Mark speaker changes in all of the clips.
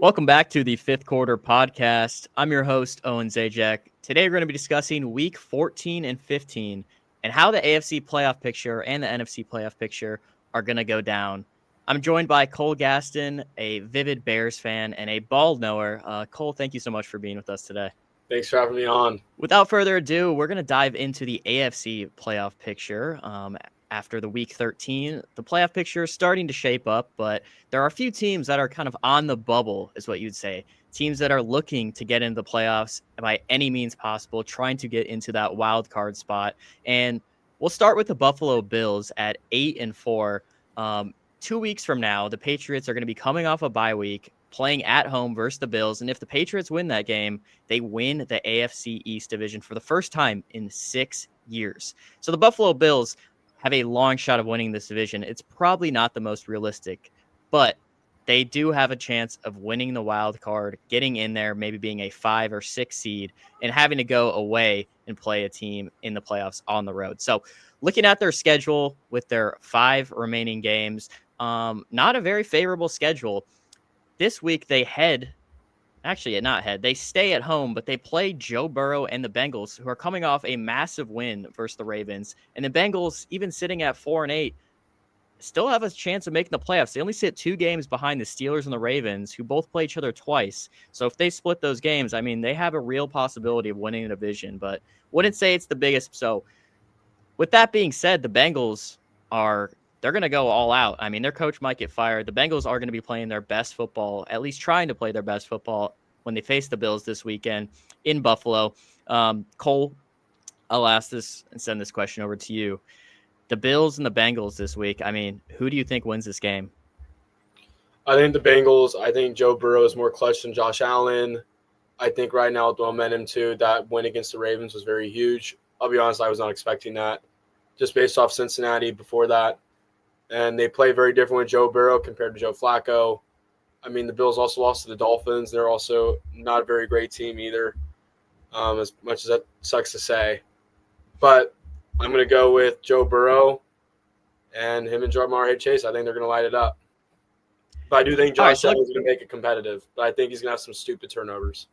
Speaker 1: Welcome back to the Fifth Quarter Podcast. I'm your host, Owen Zajac. Today, we're going to be discussing Week 14 and 15 and how the AFC playoff picture and the NFC playoff picture are going to go down. I'm joined by Cole Gaston, a vivid Bears fan and a ball knower. Cole, thank you so much for being with us today.
Speaker 2: Thanks for having me on.
Speaker 1: Without further ado, we're going to dive into the AFC playoff picture. After the Week 13, the playoff picture is starting to shape up, but there are a few teams that are kind of on the bubble, is what you'd say. Teams that are looking to get into the playoffs by any means possible, trying to get into that wild card spot. And we'll start with the Buffalo Bills at 8-4. 2 weeks from now, the Patriots are going to be coming off a bye week, playing at home versus the Bills. And if the Patriots win that game, they win the AFC East division for the first time in 6 years. So the Buffalo Bills have a long shot of winning this division. It's probably not the most realistic, but they do have a chance of winning the wild card, getting in there, maybe being a 5 or 6 seed, and having to go away and play a team in the playoffs on the road. So looking at their schedule with their 5 remaining games, not a very favorable schedule. This week they they stay at home, but they play Joe Burrow and the Bengals, who are coming off a massive win versus the Ravens. And the Bengals, even sitting at 4-8, still have a chance of making the playoffs. They only sit 2 games behind the Steelers and the Ravens, who both play each other twice. So if they split those games, I mean, they have a real possibility of winning the division, but wouldn't say it's the biggest. So with that being said, the Bengals they're going to go all out. I mean, their coach might get fired. The Bengals are going to be playing their best football, at least trying to play their best football when they face the Bills this weekend in Buffalo. Cole, I'll ask this and send this question over to you. The Bills and the Bengals this week, I mean, who do you think wins this game?
Speaker 2: I think the Bengals. I think Joe Burrow is more clutch than Josh Allen. I think right now with the momentum too, that win against the Ravens was very huge. I'll be honest, I was not expecting that just based off Cincinnati before that. And they play very different with Joe Burrow compared to Joe Flacco. I mean, the Bills also lost to the Dolphins. They're also not a very great team either, as much as that sucks to say. But I'm going to go with Joe Burrow and him and Ja'Marr Chase. I think they're going to light it up. But I do think Josh Allen is going to make it competitive. But I think he's going to have some stupid turnovers.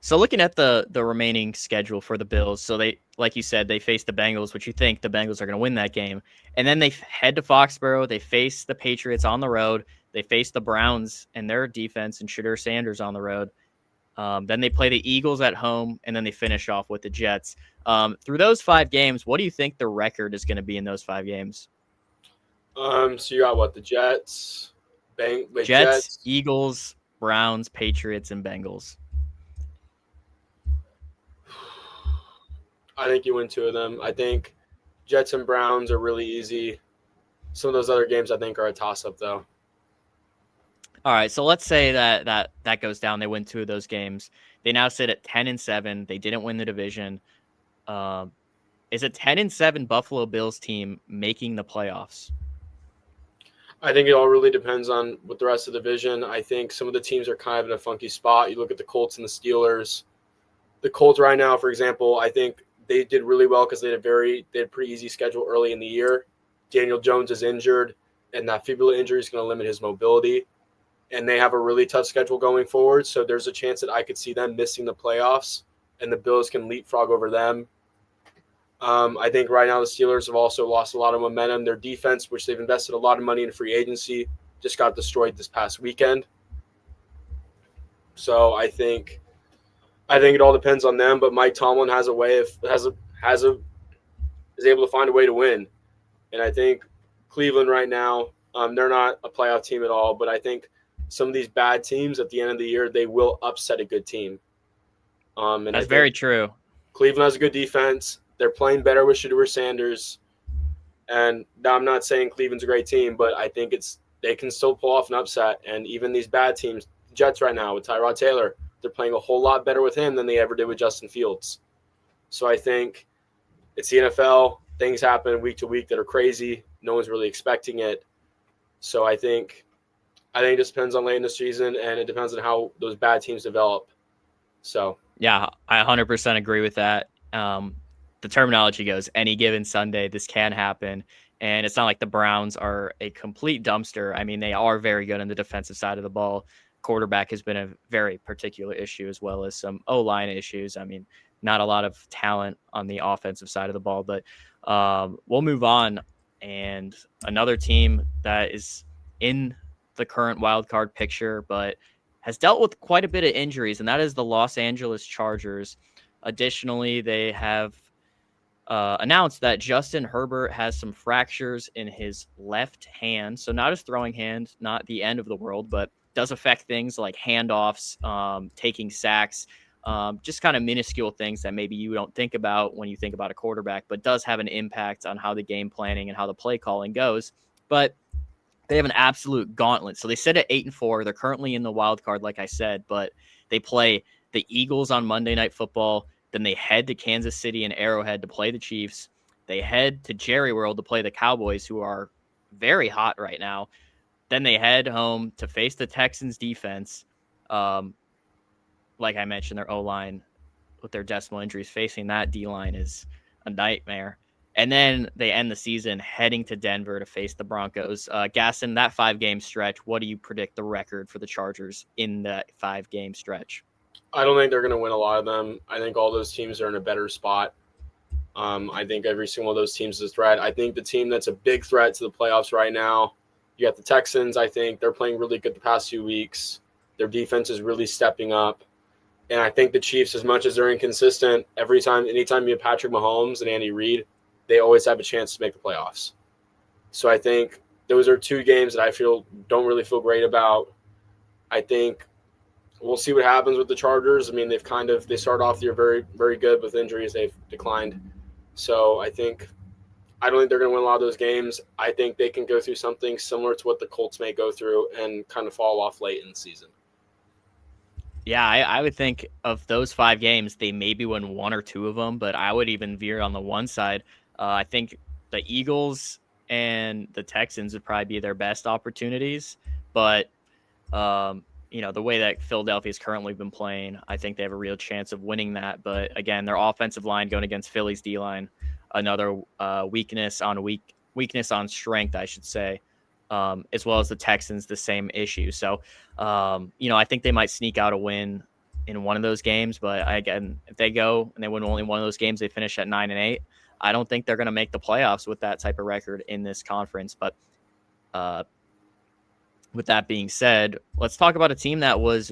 Speaker 1: So looking at the remaining schedule for the Bills, so they, like you said, they face the Bengals, which you think the Bengals are going to win that game. And then they head to Foxborough. They face the Patriots on the road. They face the Browns and their defense and Shadur Sanders on the road. Then they play the Eagles at home, and then they finish off with the Jets. Through those 5 games, what do you think the record is going to be in those 5 games?
Speaker 2: So you got what? The Jets,
Speaker 1: Jets, Eagles, Browns, Patriots, and Bengals.
Speaker 2: I think you win 2 of them. I think Jets and Browns are really easy. Some of those other games I think are a toss-up, though.
Speaker 1: All right, so let's say that goes down. They win 2 of those games. They now sit at 10-7. They didn't win the division. Is a 10-7 Buffalo Bills team making the playoffs?
Speaker 2: I think it all really depends on what the rest of the division. I think some of the teams are kind of in a funky spot. You look at the Colts and the Steelers. The Colts right now, for example, I think they did really well because they had a pretty easy schedule early in the year. Daniel Jones is injured, and that fibula injury is going to limit his mobility. And they have a really tough schedule going forward, so there's a chance that I could see them missing the playoffs, and the Bills can leapfrog over them. I think right now the Steelers have also lost a lot of momentum. Their defense, which they've invested a lot of money in free agency, just got destroyed this past weekend. So I think it all depends on them, but Mike Tomlin is able to find a way to win. And I think Cleveland right now, they're not a playoff team at all, but I think some of these bad teams at the end of the year, they will upset a good team. And
Speaker 1: that's very true.
Speaker 2: Cleveland has a good defense. They're playing better with Shadur Sanders. And I'm not saying Cleveland's a great team, but I think they can still pull off an upset. And even these bad teams, Jets right now with Tyrod Taylor, they're playing a whole lot better with him than they ever did with Justin Fields. So I think it's the NFL. Things happen week to week that are crazy. No one's really expecting it. So I think it just depends on late in the season, and it depends on how those bad teams develop. So
Speaker 1: yeah, I 100% agree with that. The terminology goes, any given Sunday, this can happen. And it's not like the Browns are a complete dumpster. I mean, they are very good on the defensive side of the ball. quarterback has been a very particular issue, as well as some O-line issues. I mean, not a lot of talent on the offensive side of the ball, but we'll move on. And another team that is in the current wild card picture, but has dealt with quite a bit of injuries, and that is the Los Angeles Chargers. Additionally, they have announced that Justin Herbert has some fractures in his left hand. So not his throwing hand, not the end of the world, but does affect things like handoffs, taking sacks, just kind of minuscule things that maybe you don't think about when you think about a quarterback, but does have an impact on how the game planning and how the play calling goes. But they have an absolute gauntlet. So they sit at 8-4. They're currently in the wild card, like I said, but they play the Eagles on Monday Night Football. Then they head to Kansas City and Arrowhead to play the Chiefs. They head to Jerry World to play the Cowboys, who are very hot right now. Then they head home to face the Texans defense. Like I mentioned, their O-line with their decimal injuries, facing that D-line is a nightmare. And then they end the season heading to Denver to face the Broncos. Gaston, that 5-game stretch, what do you predict the record for the Chargers in that 5-game stretch?
Speaker 2: I don't think they're going to win a lot of them. I think all those teams are in a better spot. I think every single one of those teams is a threat. I think the team that's a big threat to the playoffs right now, you got the Texans. I think they're playing really good the past 2 weeks. Their defense is really stepping up. And I think the Chiefs, as much as they're inconsistent, anytime you have Patrick Mahomes and Andy Reid, they always have a chance to make the playoffs. So I think those are 2 games that I don't really feel great about. I think we'll see what happens with the Chargers. I mean, they start off the year very, very good with injuries. They've declined. So I don't think they're going to win a lot of those games. I think they can go through something similar to what the Colts may go through and kind of fall off late in the season.
Speaker 1: Yeah, I would think of those 5 games, they maybe win 1 or 2 of them, but I would even veer on the one side. I think the Eagles and the Texans would probably be their best opportunities, but the way that Philadelphia's currently been playing, I think they have a real chance of winning that. But again, their offensive line going against Philly's D line, another weakness on strength, I should say, as well as the Texans, the same issue. So, I think they might sneak out a win in one of those games. But again, if they go and they win only one of those games, they finish at 9-8. I don't think they're going to make the playoffs with that type of record in this conference. But with that being said, let's talk about a team that was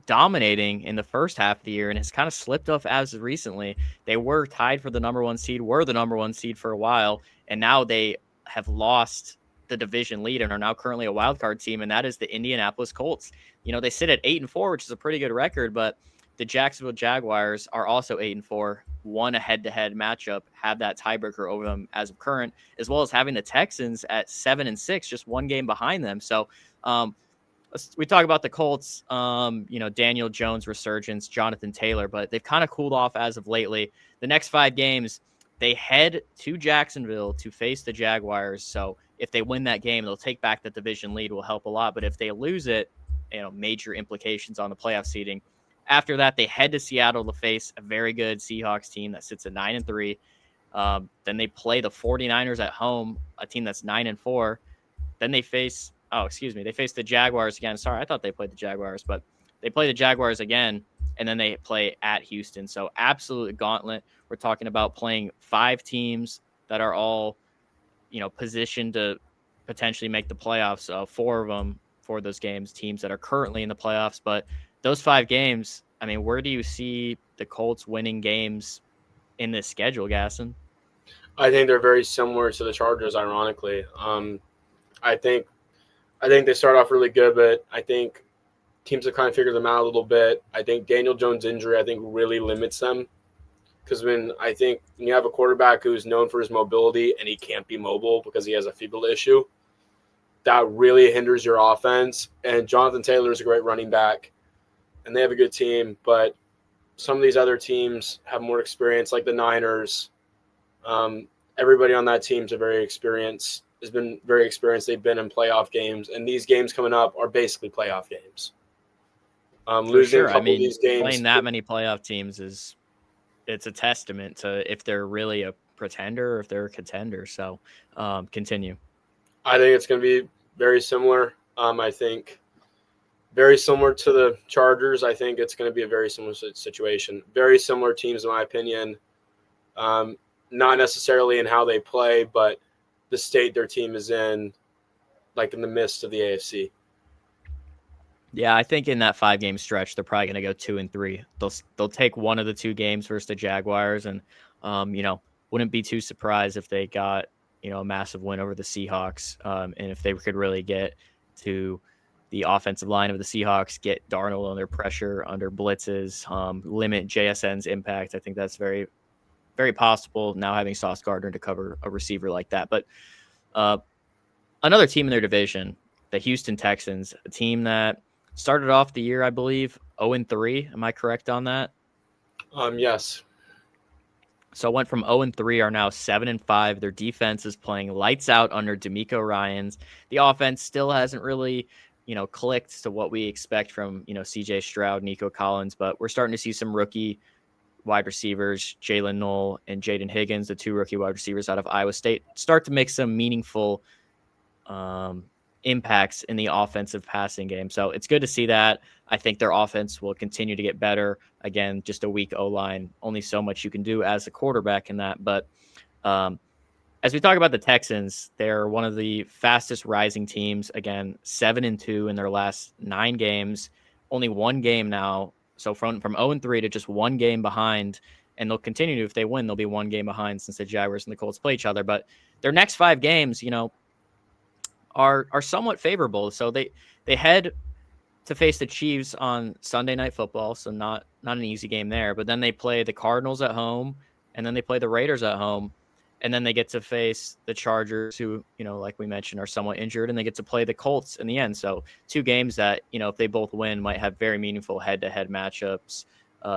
Speaker 1: dominating in the first half of the year and has kind of slipped off as of recently. They were tied for the number 1 seed, were the number 1 seed for a while, and now they have lost the division lead and are now currently a wild card team, and that is the Indianapolis Colts. They sit at 8-4, which is a pretty good record, but the Jacksonville Jaguars are also 8-4, won a head-to-head matchup, have that tiebreaker over them as of current, as well as having the Texans at 7-6, just 1 game behind them. So we talk about the Colts, Daniel Jones resurgence, Jonathan Taylor, but they've kind of cooled off as of lately. The next 5 games, they head to Jacksonville to face the Jaguars. So if they win that game, they'll take back the division lead, will help a lot. But if they lose it, major implications on the playoff seeding. After that, they head to Seattle to face a very good Seahawks team that sits at 9-3. Then they play the 49ers at home, a team that's 9-4. Then they face the Jaguars again. Sorry, I thought they played the Jaguars, but they play the Jaguars again, and then they play at Houston. So absolute gauntlet. We're talking about playing 5 teams that are all, positioned to potentially make the playoffs. 4 of them for those games, teams that are currently in the playoffs. But those 5 games, I mean, where do you see the Colts winning games in this schedule, Gaston?
Speaker 2: I think they're very similar to the Chargers, ironically. I think they start off really good, but I think teams have kind of figured them out a little bit. I think Daniel Jones' injury, really limits them. Because when you have a quarterback who's known for his mobility and he can't be mobile because he has a feeble issue, that really hinders your offense. And Jonathan Taylor is a great running back, and they have a good team. But some of these other teams have more experience, like the Niners. Everybody on that team has been very experienced. They've been in playoff games, and these games coming up are basically playoff games. Losing a couple of these games,
Speaker 1: playing that many playoff teams it's a testament to if they're really a pretender or if they're a contender. So continue.
Speaker 2: I think it's going to be very similar. I think Very similar to the Chargers. I think it's going to be a very similar situation. Very similar teams, in my opinion. Not necessarily in how they play, but the state their team is in, like in the midst of the AFC.
Speaker 1: Yeah, I think in that 5-game stretch, they're probably going to go 2-3. They'll take one of the 2 games versus the Jaguars, and wouldn't be too surprised if they got a massive win over the Seahawks, and if they could really get to the offensive line of the Seahawks, get Darnold under pressure, under blitzes, limit JSN's impact. I think that's very, very possible now having Sauce Gardner to cover a receiver like that. But another team in their division, the Houston Texans, a team that started off the year, I believe, 0-3. Am I correct on that?
Speaker 2: Yes.
Speaker 1: So went from 0-3, are now 7-5. Their defense is playing lights out under DeMeco Ryans. The offense still hasn't really, clicked to what we expect from, CJ Stroud, Nico Collins, but we're starting to see some rookie wide receivers, Jalen Knoll and Jaden Higgins, the 2 rookie wide receivers out of Iowa State, start to make some meaningful impacts in the offensive passing game. So it's good to see that. I think their offense will continue to get better. Again, just a weak O-line, only so much you can do as a quarterback in that. But as we talk about the Texans, they're one of the fastest rising teams. Again, 7-2 in their last 9 games, only 1 game now. So from 0-3 to just 1 game behind, and they'll continue to, if they win, they'll be 1 game behind since the Jaguars and the Colts play each other. But their next 5 games, are somewhat favorable. So they head to face the Chiefs on Sunday Night Football, so not an easy game there. But then they play the Cardinals at home, and then they play the Raiders at home, and then they get to face the Chargers, who, like we mentioned, are somewhat injured, and they get to play the Colts in the end. So 2 games that, if they both win, might have very meaningful head-to-head matchups,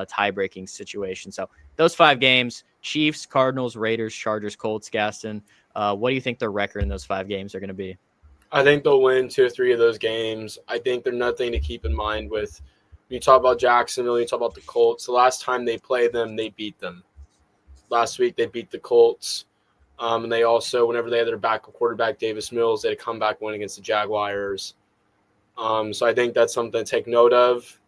Speaker 1: tie-breaking situations. So those 5 games, Chiefs, Cardinals, Raiders, Chargers, Colts, Gaston, what do you think their record in those 5 games are going to be?
Speaker 2: I think they'll win 2 or 3 of those games. I think they're nothing to keep in mind with when you talk about Jacksonville, you talk about the Colts. The last time they played them, they beat them. Last week they beat the Colts. And they also, whenever they had their backup quarterback, Davis Mills, they had a comeback win against the Jaguars. So I think that's something to take note of.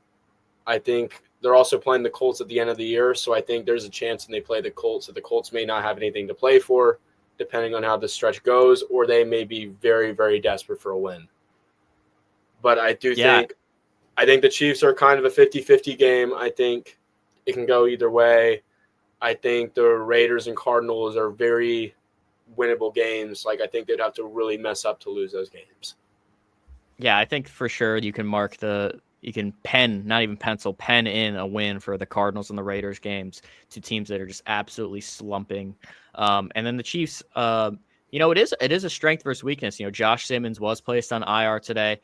Speaker 2: I think they're also playing the Colts at the end of the year, so I think there's a chance when they play the Colts that the Colts may not have anything to play for, depending on how the stretch goes, or they may be very, very desperate for a win. But I do think the Chiefs are kind of a 50-50 game. I think it can go either way. I think the Raiders and Cardinals are very winnable games. Like, I think they'd have to really mess up to lose those games.
Speaker 1: Yeah, I think for sure you can pen in a win for the Cardinals and the Raiders games, 2 teams that are just absolutely slumping. And then the Chiefs, it is a strength versus weakness. Josh Simmons was placed on IR today,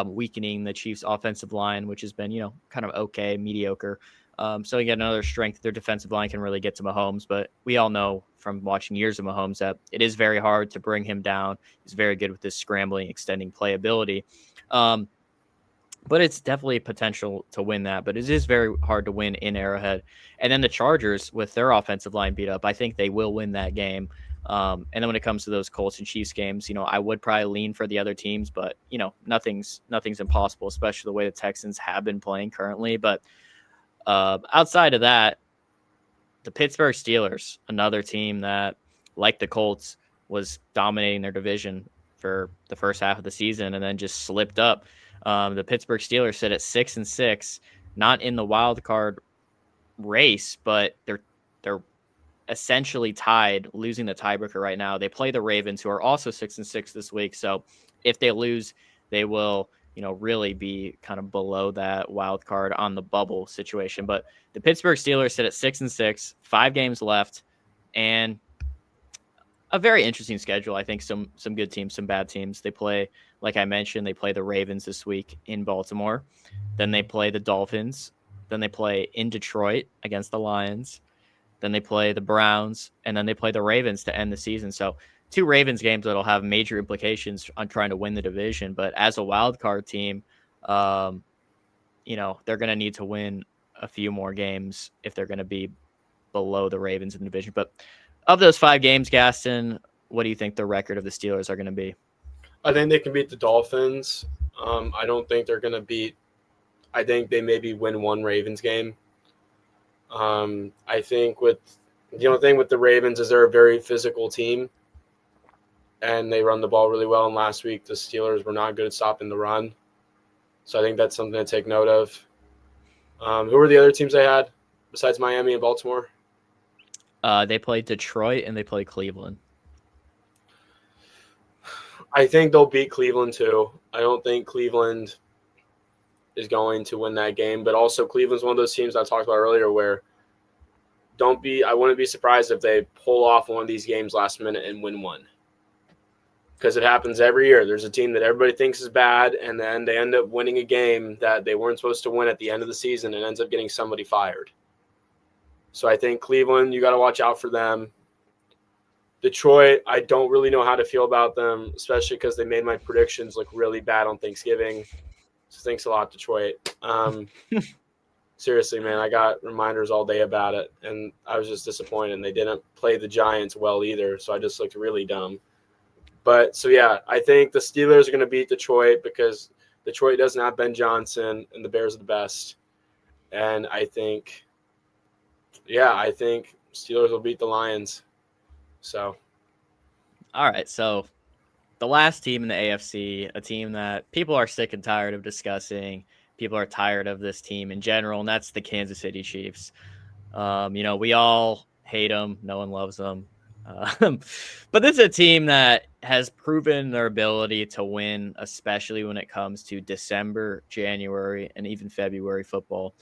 Speaker 1: weakening the Chiefs offensive line, which has been, kind of okay, mediocre. So again, another strength, their defensive line can really get to Mahomes, but we all know from watching years of Mahomes that it is very hard to bring him down. He's very good with his scrambling, extending playability. But it's definitely potential to win that, but it is very hard to win in Arrowhead. And then the Chargers, with their offensive line beat up, I think they will win that game. And then when it comes to those Colts and Chiefs games, I would probably lean for the other teams, but nothing's impossible, especially the way the Texans have been playing currently. But outside of that, the Pittsburgh Steelers, another team that, like the Colts, was dominating their division for the first half of the season and then just slipped up. The Pittsburgh Steelers sit at 6-6, not in the wild card race, but they're essentially tied, losing the tiebreaker right now. They play the Ravens, who are also 6-6 this week. So if they lose, they will, really be kind of below that wild card on the bubble situation. But the Pittsburgh Steelers sit at 6-6, 5 games left, and a very interesting schedule. I think some good teams, some bad teams. They play, like I mentioned, they play the Ravens this week in Baltimore. Then they play the Dolphins. Then they play in Detroit against the Lions. Then they play the Browns, and then they play the Ravens to end the season. So 2 Ravens games that'll have major implications on trying to win the division. But as a wild card team, they're going to need to win a few more games if they're going to be below the Ravens in the division. But of those 5 games, Gaston, what do you think the record of the Steelers are going to be?
Speaker 2: I think they can beat the Dolphins. I don't think they're going to beat I think they maybe win one Ravens game. I think with the only thing with the Ravens is they're a very physical team, and they run the ball really well. And last week, the Steelers were not good at stopping the run. So I think that's something to take note of. Who were the other teams they had besides Miami and Baltimore?
Speaker 1: They play Detroit and they play Cleveland.
Speaker 2: I think they'll beat Cleveland too. I don't think Cleveland is going to win that game, but also Cleveland's one of those teams I talked about earlier where I wouldn't be surprised if they pull off one of these games last minute and win one. Because it happens every year. There's a team that everybody thinks is bad, and then they end up winning a game that they weren't supposed to win at the end of the season and ends up getting somebody fired. So I think Cleveland, you got to watch out for them. Detroit, I don't really know how to feel about them, especially because they made my predictions look really bad on Thanksgiving. So thanks a lot, Detroit. Seriously, man, I got reminders all day about it, and I was just disappointed. And they didn't play the Giants well either, so I just looked really dumb. But, so yeah, I think the Steelers are going to beat Detroit because Detroit doesn't have Ben Johnson, and the Bears are the best. And I think Steelers will beat the Lions. So,
Speaker 1: all right. So the last team in the AFC, a team that people are sick and tired of discussing. People are tired of this team in general, and that's the Kansas City Chiefs. We all hate them. No one loves them. But this is a team that has proven their ability to win, especially when it comes to December, January, and even February football.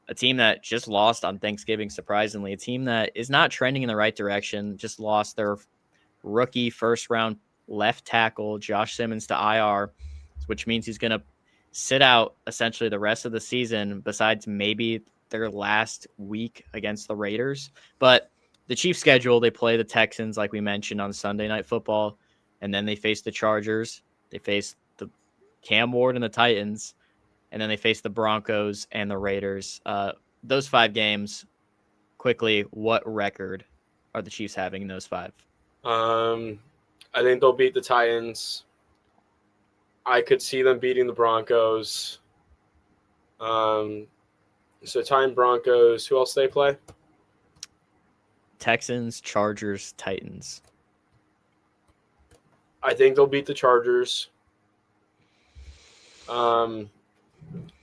Speaker 1: A team that just lost on Thanksgiving, surprisingly. A team that is not trending in the right direction, just lost their rookie first-round left tackle, Josh Simmons, to IR, which means he's going to sit out essentially the rest of the season besides maybe their last week against the Raiders. But the Chiefs schedule, they play the Texans, like we mentioned, on Sunday Night Football, and then they face the Chargers. They face the Cam Ward and the Titans, and then they face the Broncos and the Raiders. Those 5 games, quickly, what record are the Chiefs having in those 5?
Speaker 2: I think they'll beat the Titans. I could see them beating the Broncos. So Titan Broncos. Who else do they play?
Speaker 1: Texans, Chargers, Titans.
Speaker 2: I think they'll beat the Chargers.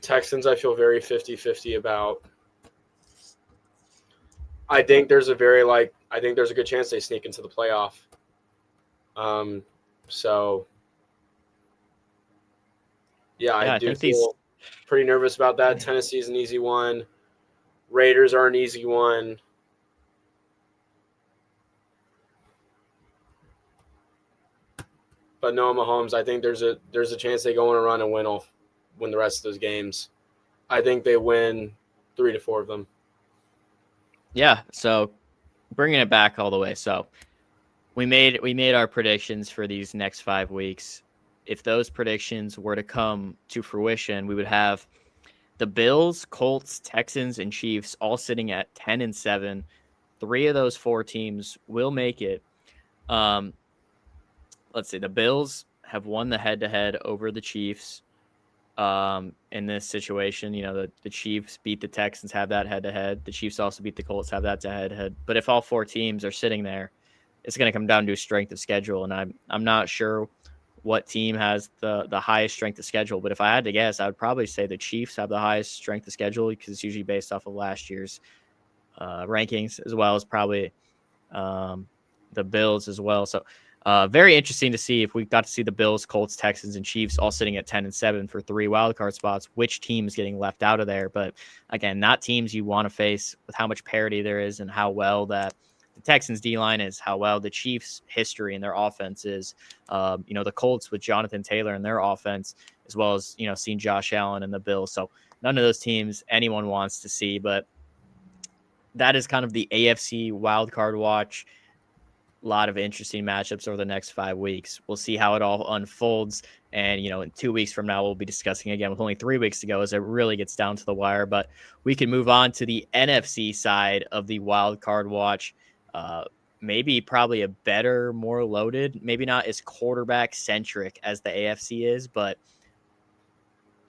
Speaker 2: Texans, I feel very 50-50 about. I think there's a good chance they sneak into the playoff. So I do feel pretty nervous about that. Tennessee's an easy one. Raiders are an easy one. But Noah Mahomes, I think there's a chance they go on a run and win the rest of those games. I think they win 3 to 4 of them.
Speaker 1: Yeah, so bringing it back all the way. So we made our predictions for these next 5 weeks. If those predictions were to come to fruition, we would have the Bills, Colts, Texans, and Chiefs all sitting at 10-7. 3 of those 4 teams will make it. Let's see. The Bills have won the head-to-head over the Chiefs. In this situation, the Chiefs beat the Texans, have that head-to-head. The Chiefs also beat the Colts, have that head-to-head. But if all 4 teams are sitting there, it's going to come down to strength of schedule, and I'm not sure what team has the highest strength of schedule. But if I had to guess, I would probably say the Chiefs have the highest strength of schedule because it's usually based off of last year's rankings, as well as probably the Bills as well. So very interesting to see if we got to see the Bills, Colts, Texans, and Chiefs all sitting at 10-7 for 3 wildcard spots, which team is getting left out of there. But again, not teams you want to face with how much parity there is and how well that the Texans D-line is, how well the Chiefs history and their offense is. The Colts with Jonathan Taylor and their offense, as well as, seeing Josh Allen and the Bills. So none of those teams anyone wants to see, but that is kind of the AFC wildcard watch. A lot of interesting matchups over the next 5 weeks. We'll see how it all unfolds. And, in 2 weeks from now, we'll be discussing again with only 3 weeks to go as it really gets down to the wire. But we can move on to the NFC side of the wild card watch. Maybe probably a better, more loaded, maybe not as quarterback centric as the AFC is, but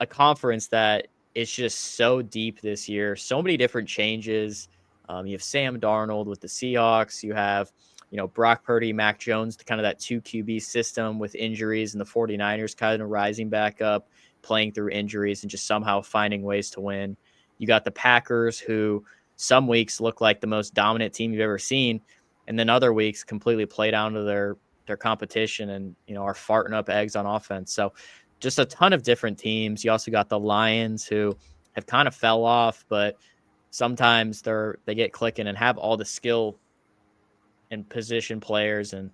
Speaker 1: a conference that it's just so deep this year. So many different changes. You have Sam Darnold with the Seahawks. You have, Brock Purdy, Mac Jones, kind of that 2 QB system with injuries, and the 49ers kind of rising back up, playing through injuries and just somehow finding ways to win. You got the Packers, who some weeks look like the most dominant team you've ever seen, and then other weeks completely play down to their competition and, are farting up eggs on offense. So just a ton of different teams. You also got the Lions, who have kind of fell off, but sometimes they get clicking and have all the skill and position players and,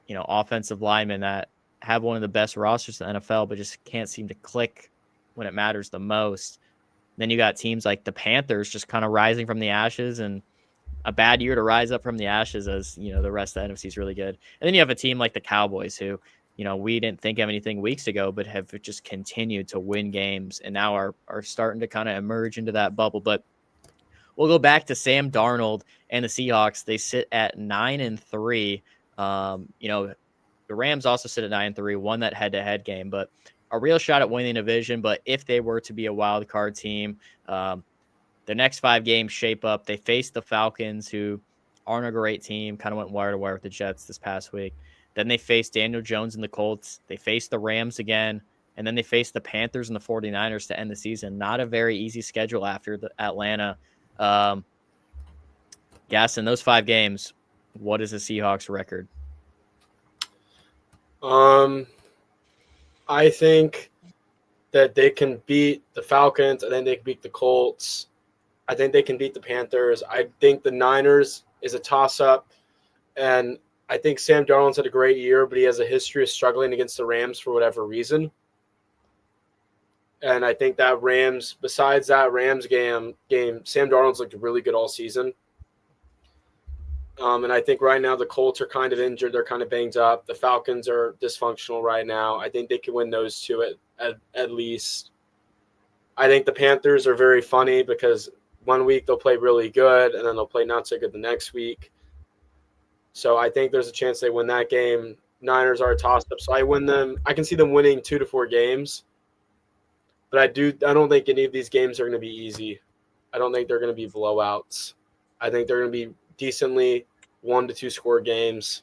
Speaker 1: offensive linemen that have one of the best rosters in the NFL, but just can't seem to click when it matters the most. Then you got teams like the Panthers just kind of rising from the ashes, and a bad year to rise up from the ashes, as the rest of the NFC is really good. And then you have a team like the Cowboys, who, we didn't think of anything weeks ago, but have just continued to win games and now are starting to kind of emerge into that bubble. But we'll go back to Sam Darnold and the Seahawks. They sit at 9-3. The Rams also sit at 9-3, won that head-to-head game, but a real shot at winning the division. But if they were to be a wild card team, the next 5 games shape up. They face the Falcons, who aren't a great team, kind of went wire to wire with the Jets this past week. Then they face Daniel Jones and the Colts. They face the Rams again, and then they face the Panthers and the 49ers to end the season. Not a very easy schedule after the Atlanta. Gas, in those 5 games, what is the Seahawks record?
Speaker 2: I think that they can beat the Falcons, and then they can beat the Colts. I think they can beat the Panthers. I think the Niners is a toss-up, and I think Sam Darnold's had a great year, but he has a history of struggling against the Rams for whatever reason. And I think that besides that Rams game, Sam Darnold's looked really good all season. And I think right now the Colts are kind of injured. They're kind of banged up. The Falcons are dysfunctional right now. I think they can win those 2 at least. I think the Panthers are very funny because one week they'll play really good, and then they'll play not so good the next week. So I think there's a chance they win that game. Niners are a toss-up, so I can see them winning 2 to 4 games. But I don't think any of these games are going to be easy. I don't think they're going to be blowouts. I think they're going to be decently 1 to 2 score games.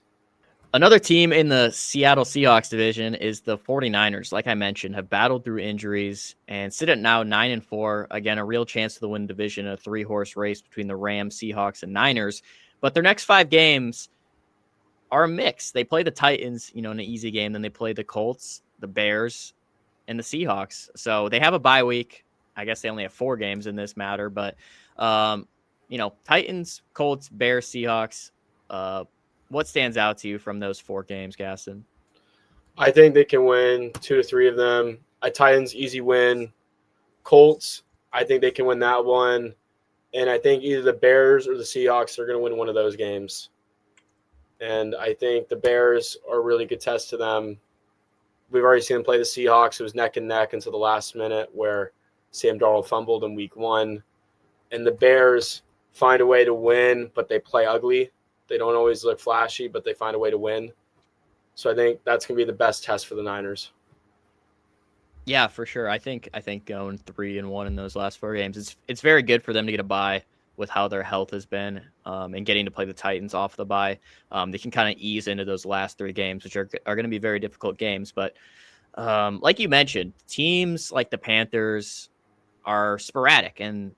Speaker 1: Another team in the Seattle Seahawks division is the 49ers. Like I mentioned, have battled through injuries and sit at now 9-4. Again, a real chance to the win division, a 3-horse race between the Rams, Seahawks, and Niners. But their next 5 games are a mix. They play the Titans, in an easy game. Then they play the Colts, the Bears, and the Seahawks. So they have a bye week. I guess they only have 4 games in this matter. But, Titans, Colts, Bears, Seahawks. What stands out to you from those 4 games, Gaston?
Speaker 2: I think they can win 2 to 3 of them. Titans, easy win. Colts, I think they can win that one. And I think either the Bears or the Seahawks are going to win one of those games. And I think the Bears are a really good test to them. We've already seen them play the Seahawks. It was neck and neck until the last minute where Sam Darnold fumbled in week 1. And the Bears find a way to win, but they play ugly. They don't always look flashy, but they find a way to win. So I think that's going to be the best test for the Niners.
Speaker 1: Yeah, for sure. I think going 3-1 in those last 4 games, it's very good for them to get a bye with how their health has been, and getting to play the Titans off the bye. They can kind of ease into those last 3 games, which are going to be very difficult games. But like you mentioned, teams like the Panthers are sporadic, and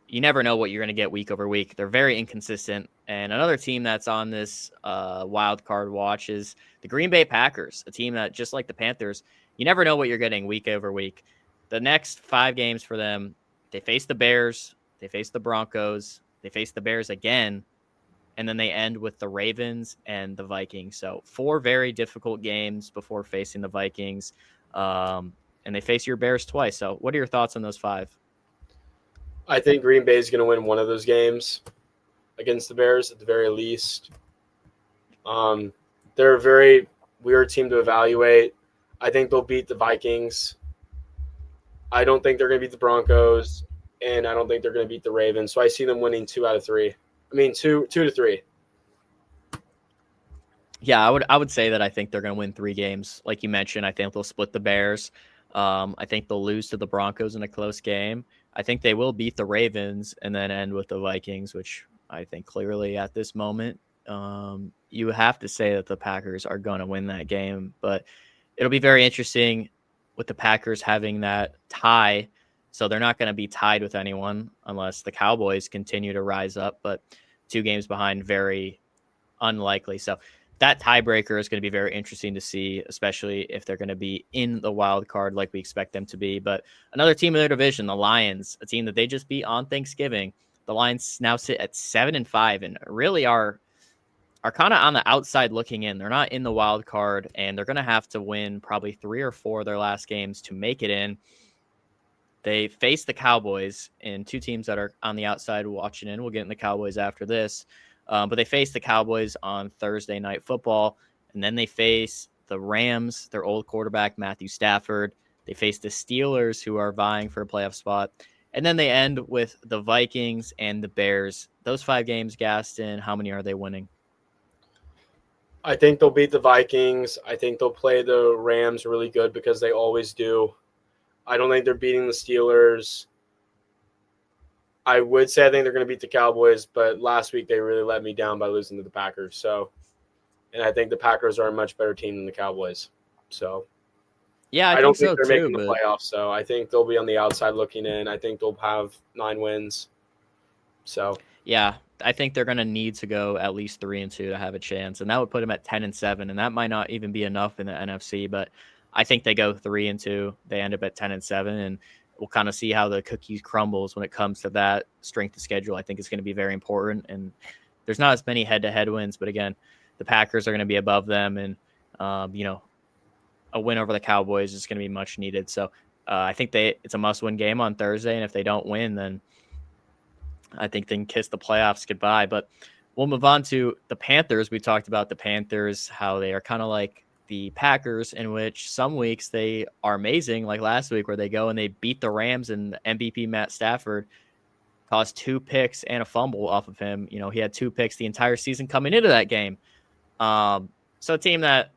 Speaker 1: you never know what you're going to get week over week. They're very inconsistent. And another team that's on this wild card watch is the Green Bay Packers, a team that, just like the Panthers, you never know what you're getting week over week. The next 5 games for them, they face the Bears, they face the Broncos, they face the Bears again, and then they end with the Ravens and the Vikings. So 4 very difficult games before facing the Vikings, and they face your Bears twice. So what are your thoughts on those 5?
Speaker 2: I think Green Bay is going to win one of those games against the Bears at the very least. They're a very weird team to evaluate. I think they'll beat the Vikings. I don't think they're going to beat the Broncos, and I don't think they're going to beat the Ravens. So I see them winning 2 out of 3. I mean, 2 to 3.
Speaker 1: Yeah, I would say that I think they're going to win 3 games. Like you mentioned, I think they'll split the Bears. I think they'll lose to the Broncos in a close game. I think they will beat the Ravens and then end with the Vikings, which I think clearly at this moment, you have to say that the Packers are going to win that game. But it'll be very interesting with the Packers having that tie. So they're not going to be tied with anyone unless the Cowboys continue to rise up. But 2 games behind, very unlikely. So that tiebreaker is going to be very interesting to see, especially if they're going to be in the wild card like we expect them to be. But another team in their division, the Lions, a team that they just beat on Thanksgiving. The Lions now sit at 7-5 and really are kind of on the outside looking in. They're not in the wild card, and they're going to have to win probably 3 or 4 of their last games to make it in. They face the Cowboys, and 2 teams that are on the outside watching in. We'll get in the Cowboys after this. But they face the Cowboys on Thursday Night Football, and then they face the Rams, their old quarterback, Matthew Stafford. They face the Steelers, who are vying for a playoff spot. And then they end with the Vikings and the Bears. Those 5 games, Gaston, how many are they winning?
Speaker 2: I think they'll beat the Vikings. I think they'll play the Rams really good because they always do. I don't think they're beating the Steelers. I would say I think they're going to beat the Cowboys, but last week they really let me down by losing to the Packers. And I think the Packers are a much better team than the Cowboys. So,
Speaker 1: yeah, I
Speaker 2: don't
Speaker 1: think
Speaker 2: think
Speaker 1: so
Speaker 2: they're
Speaker 1: too,
Speaker 2: making the playoffs. So I think they'll be on the outside looking in. I think they'll have 9 wins. So,
Speaker 1: yeah, I think they're going to need to go at least 3-2 to have a chance, and that would put them at 10-7, and that might not even be enough in the NFC. But I think they go 3-2. They end up at 10-7, and we'll kind of see how the cookies crumbles when it comes to that strength of schedule. I think it's going to be very important, and there's not as many head-to-head wins, but again, the Packers are going to be above them, and a win over the Cowboys is going to be much needed. So I think it's a must-win game on Thursday, and if they don't win, then I think they can kiss the playoffs goodbye. But we'll move on to the Panthers. We talked about the Panthers, how they are kind of like the Packers, in which some weeks they are amazing, like last week where they go and they beat the Rams, and MVP Matt Stafford caused 2 picks and a fumble off of him. He had 2 picks the entire season coming into that game. So a team that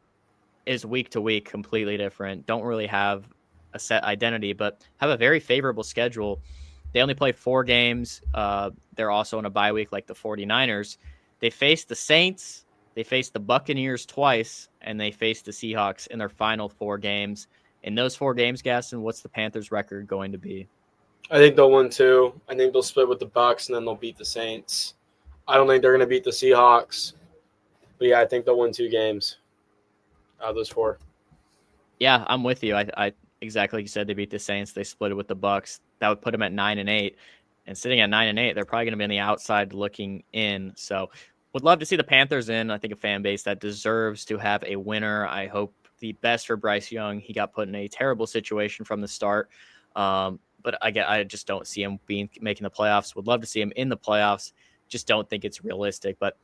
Speaker 1: is week to week completely different, don't really have a set identity, but have a very favorable schedule. They only play 4 games. They're also in a bye week like the 49ers. They face the Saints, they face the Buccaneers twice, and they face the Seahawks in their final 4 games. In those 4 games, Gaston, what's the Panthers' record going to be?
Speaker 2: I think they'll win 2. I think they'll split with the Bucs, and then they'll beat the Saints. I don't think they're going to beat the Seahawks. But, yeah, I think they'll win 2 games out of those 4.
Speaker 1: Yeah, I'm with you. I exactly like you said, they beat the Saints. They split it with the Bucs. That would put them at 9-8. And sitting at 9-8, they're probably going to be on the outside looking in. So would love to see the Panthers in. I think a fan base that deserves to have a winner. I hope the best for Bryce Young. He got put in a terrible situation from the start. But I just don't see him making the playoffs. Would love to see him in the playoffs. Just don't think it's realistic. But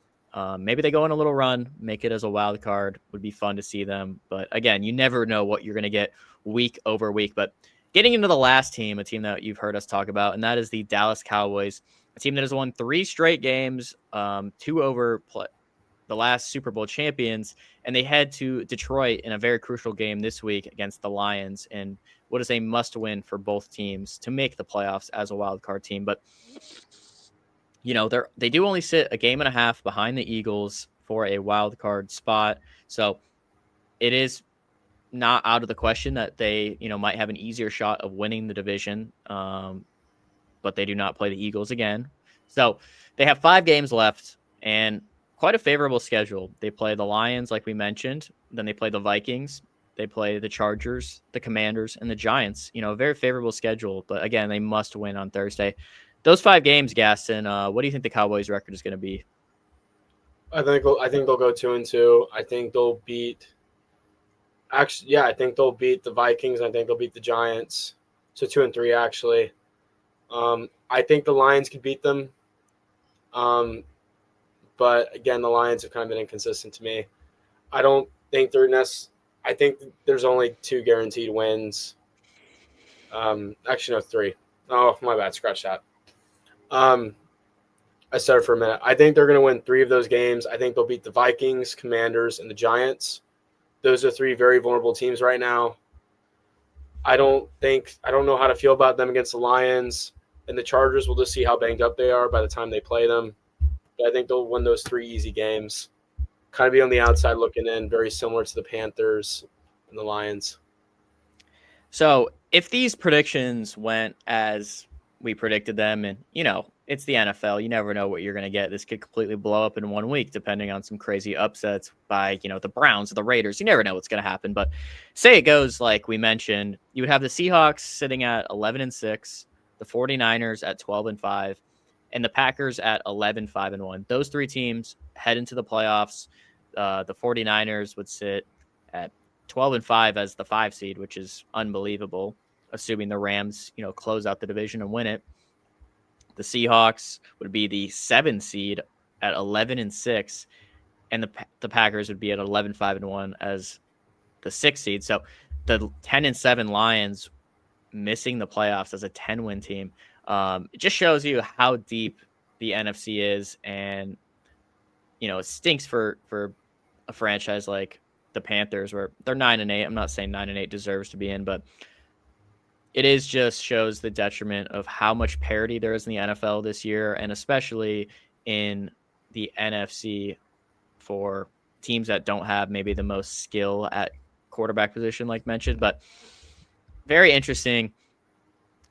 Speaker 1: maybe they go on a little run, make it as a wild card. Would be fun to see them. But again, you never know what you're going to get week over week. But getting into the last team, a team that you've heard us talk about, and that is the Dallas Cowboys, a team that has won 3 straight games, 2 over the last Super Bowl champions, and they head to Detroit in a very crucial game this week against the Lions, and what is a must-win for both teams to make the playoffs as a wild card team. But they do only sit a game and a half behind the Eagles for a wild card spot, so it is not out of the question that they might have an easier shot of winning the division, but they do not play the Eagles again. So they have 5 games left and quite a favorable schedule. They play the Lions, like we mentioned. Then they play the Vikings. They play the Chargers, the Commanders, and the Giants. A very favorable schedule. But again, they must win on Thursday. Those 5 games, Gaston, what do you think the Cowboys' record is going to be?
Speaker 2: I think they'll go 2-2. I think they'll beat. Actually, yeah, I think they'll beat the Vikings. I think they'll beat the Giants. So 2-3, actually. I think the Lions could beat them. But again, the Lions have kind of been inconsistent to me. I don't think I think there's only 2 guaranteed wins. Actually, no, 3. Oh, my bad. Scratch that. I started for a minute. I think they're going to win 3 of those games. I think they'll beat the Vikings, Commanders, and the Giants. Those are 3 very vulnerable teams right now. I don't know how to feel about them against the Lions and the Chargers. We'll just see how banged up they are by the time they play them. But I think they'll win those 3 easy games. Kind of be on the outside looking in, very similar to the Panthers and the Lions.
Speaker 1: So if these predictions went as we predicted them, and it's the NFL, you never know what you're going to get. This could completely blow up in 1 week, depending on some crazy upsets by the Browns or the Raiders. You never know what's going to happen. But say it goes like we mentioned, you would have the Seahawks sitting at 11-6, the 49ers at 12-5, and the Packers at 11-5-1. Those three teams head into the playoffs. The 49ers would sit at 12-5 as the 5 seed, which is unbelievable, assuming the Rams, close out the division and win it. The Seahawks would be the 7 seed at 11-6, and the Packers would be at 11-5-1 as the 6 seed. So the 10-7 Lions missing the playoffs as a 10-win team. It just shows you how deep the NFC is, and it stinks for a franchise like the Panthers, where they're 9-8. I'm not saying 9-8 deserves to be in, but it is just shows the detriment of how much parity there is in the NFL this year, and especially in the NFC for teams that don't have maybe the most skill at quarterback position, like mentioned. But very interesting.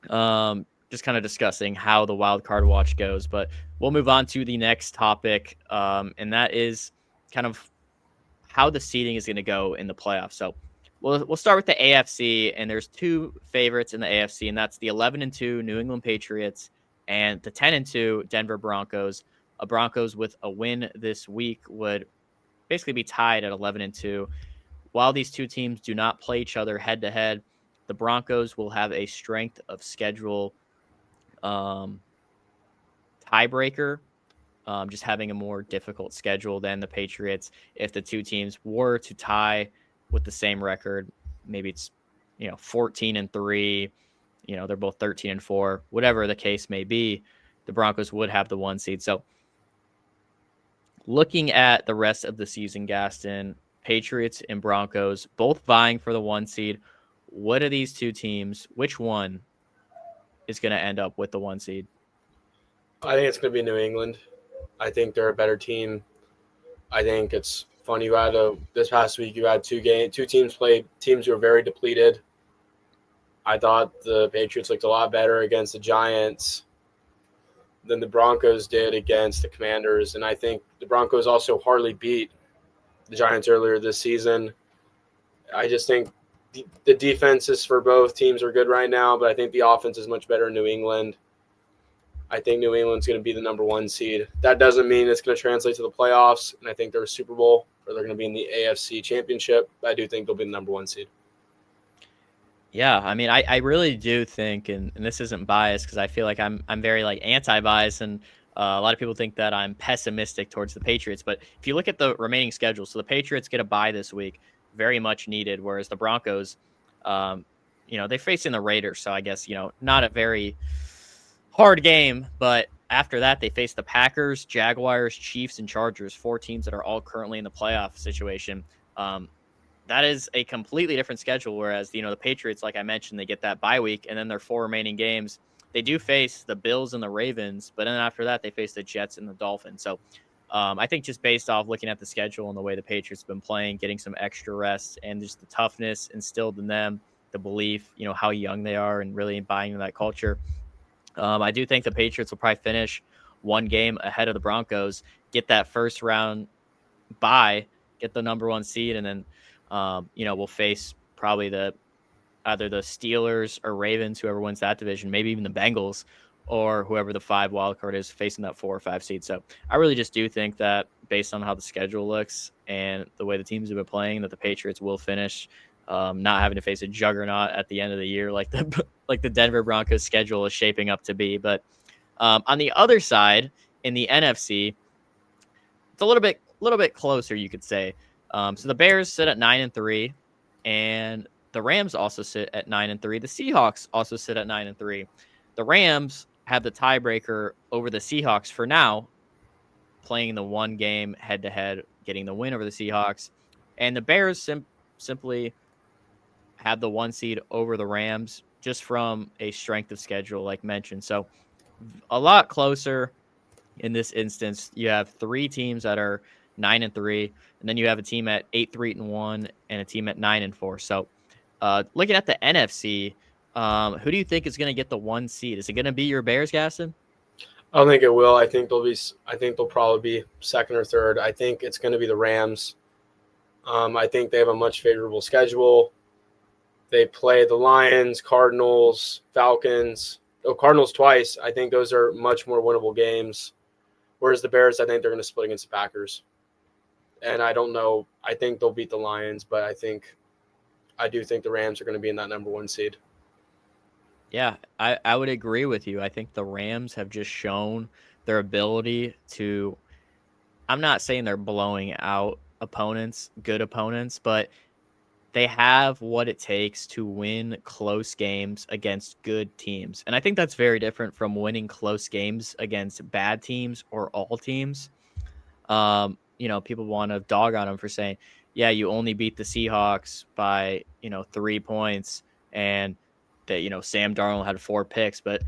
Speaker 1: Just kind of discussing how the wild card watch goes, but we'll move on to the next topic, and that is kind of how the seeding is going to go in the playoffs. So we'll start with the AFC, and there's 2 favorites in the AFC, and that's the 11-2 New England Patriots and the 10-2 Denver Broncos. Broncos with a win this week would basically be tied at 11-2. While these two teams do not play each other head to head, the Broncos will have a strength of schedule tiebreaker, just having a more difficult schedule than the Patriots. If the two teams were to tie with the same record, maybe it's 14-3, they're both 13-4, whatever the case may be, the Broncos would have the 1 seed. So looking at the rest of the season, Gaston, Patriots and Broncos both vying for the 1 seed. What are these two teams? Which one is going to end up with the 1 seed?
Speaker 2: I think it's going to be New England. I think they're a better team. I think it's funny. This past week, you had 2 teams play, teams who are very depleted. I thought the Patriots looked a lot better against the Giants than the Broncos did against the Commanders. And I think the Broncos also hardly beat the Giants earlier this season. I just think the defenses for both teams are good right now, but I think the offense is much better in New England. I think New England's going to be the number 1 seed. That doesn't mean it's going to translate to the playoffs, and I think they're a Super Bowl, or they're going to be in the AFC Championship. But I do think they'll be the number 1 seed.
Speaker 1: Yeah, I mean, I really do think, and this isn't biased because I feel like I'm very anti-biased, and a lot of people think that I'm pessimistic towards the Patriots. But if you look at the remaining schedule, so the Patriots get a bye this week, very much needed, whereas the Broncos, they face in the Raiders, so I guess not a very hard game, but after that, they face the Packers, Jaguars, Chiefs, and Chargers, 4 teams that are all currently in the playoff situation. That is a completely different schedule, whereas, the Patriots, like I mentioned, they get that bye week, and then their 4 remaining games, they do face the Bills and the Ravens, but then after that, they face the Jets and the Dolphins. So I think just based off looking at the schedule and the way the Patriots have been playing, getting some extra rest, and just the toughness instilled in them, the belief, how young they are, and really buying into that culture, I do think the Patriots will probably finish 1 game ahead of the Broncos, get that first round bye, get the number 1 seed, and then, we'll face probably either the Steelers or Ravens, whoever wins that division, maybe even the Bengals, or whoever the 5 wild card is facing that 4 or 5 seed. So I really just do think that based on how the schedule looks and the way the teams have been playing, that the Patriots will finish not having to face a juggernaut at the end of the year like the Denver Broncos schedule is shaping up to be. But on the other side, in the NFC, it's a little bit closer, you could say. So the Bears sit at 9-3, and the Rams also sit at 9-3. The Seahawks also sit at 9-3. The Rams have the tiebreaker over the Seahawks for now, playing the 1 game head to head, getting the win over the Seahawks, and the Bears simply have the 1 seed over the Rams just from a strength of schedule, like mentioned. So a lot closer in this instance. You have 3 teams that are 9-3, and then you have a team at 8-3-1 and a team at 9-4. So looking at the NFC, who do you think is going to get the 1 seed? Is it going to be your Bears, Gaston?
Speaker 2: I don't think it will. I think they'll probably be second or third. I think it's going to be the Rams. I think they have a much favorable schedule. They play the Lions, Cardinals, Falcons. Oh, Cardinals twice. I think those are much more winnable games. Whereas the Bears, I think they're going to split against the Packers. And I don't know. I think they'll beat the Lions, but I do think the Rams are going to be in that number 1 seed.
Speaker 1: Yeah, I would agree with you. I think the Rams have just shown their ability to, I'm not saying they're blowing out opponents, good opponents, but they have what it takes to win close games against good teams. And I think that's very different from winning close games against bad teams or all teams. People want to dog on them for saying, yeah, you only beat the Seahawks by, 3 points and that, Sam Darnold had 4 picks, but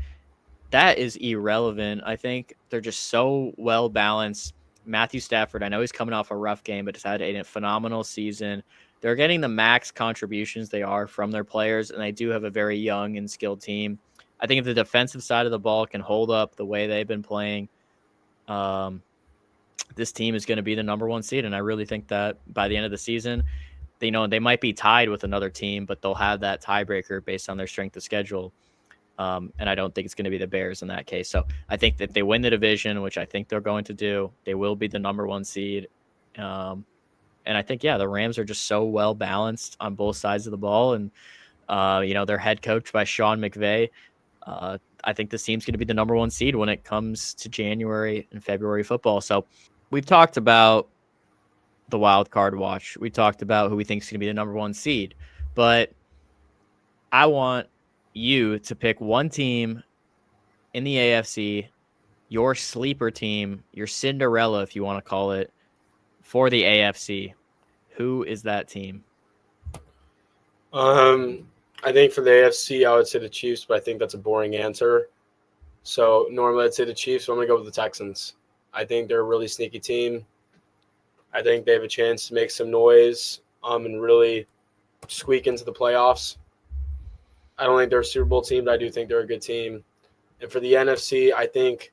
Speaker 1: that is irrelevant. I think they're just so well balanced. Matthew Stafford, I know he's coming off a rough game, but has had a phenomenal season. They're getting the max contributions they are from their players, and they do have a very young and skilled team. I think if the defensive side of the ball can hold up the way they've been playing, this team is going to be the number 1 seed. And I really think that by the end of the season, they might be tied with another team, but they'll have that tiebreaker based on their strength of schedule. And I don't think it's going to be the Bears in that case. So I think that they win the division, which I think they're going to do. They will be the number 1 seed. And I think, the Rams are just so well balanced on both sides of the ball. And, they're head coached by Sean McVay. I think this team's going to be the number 1 seed when it comes to January and February football. So we've talked about the wild card watch. We talked about who we think is going to be the number 1 seed. But I want you to pick one team in the AFC, your sleeper team, your Cinderella, if you want to call it, for the AFC. Who is that team?
Speaker 2: I think for the AFC, I would say the Chiefs, but I think that's a boring answer. So normally I'd say the Chiefs, so I'm going to go with the Texans. I think they're a really sneaky team. I think they have a chance to make some noise and really squeak into the playoffs. I don't think they're a Super Bowl team, but I do think they're a good team. And for the NFC, I think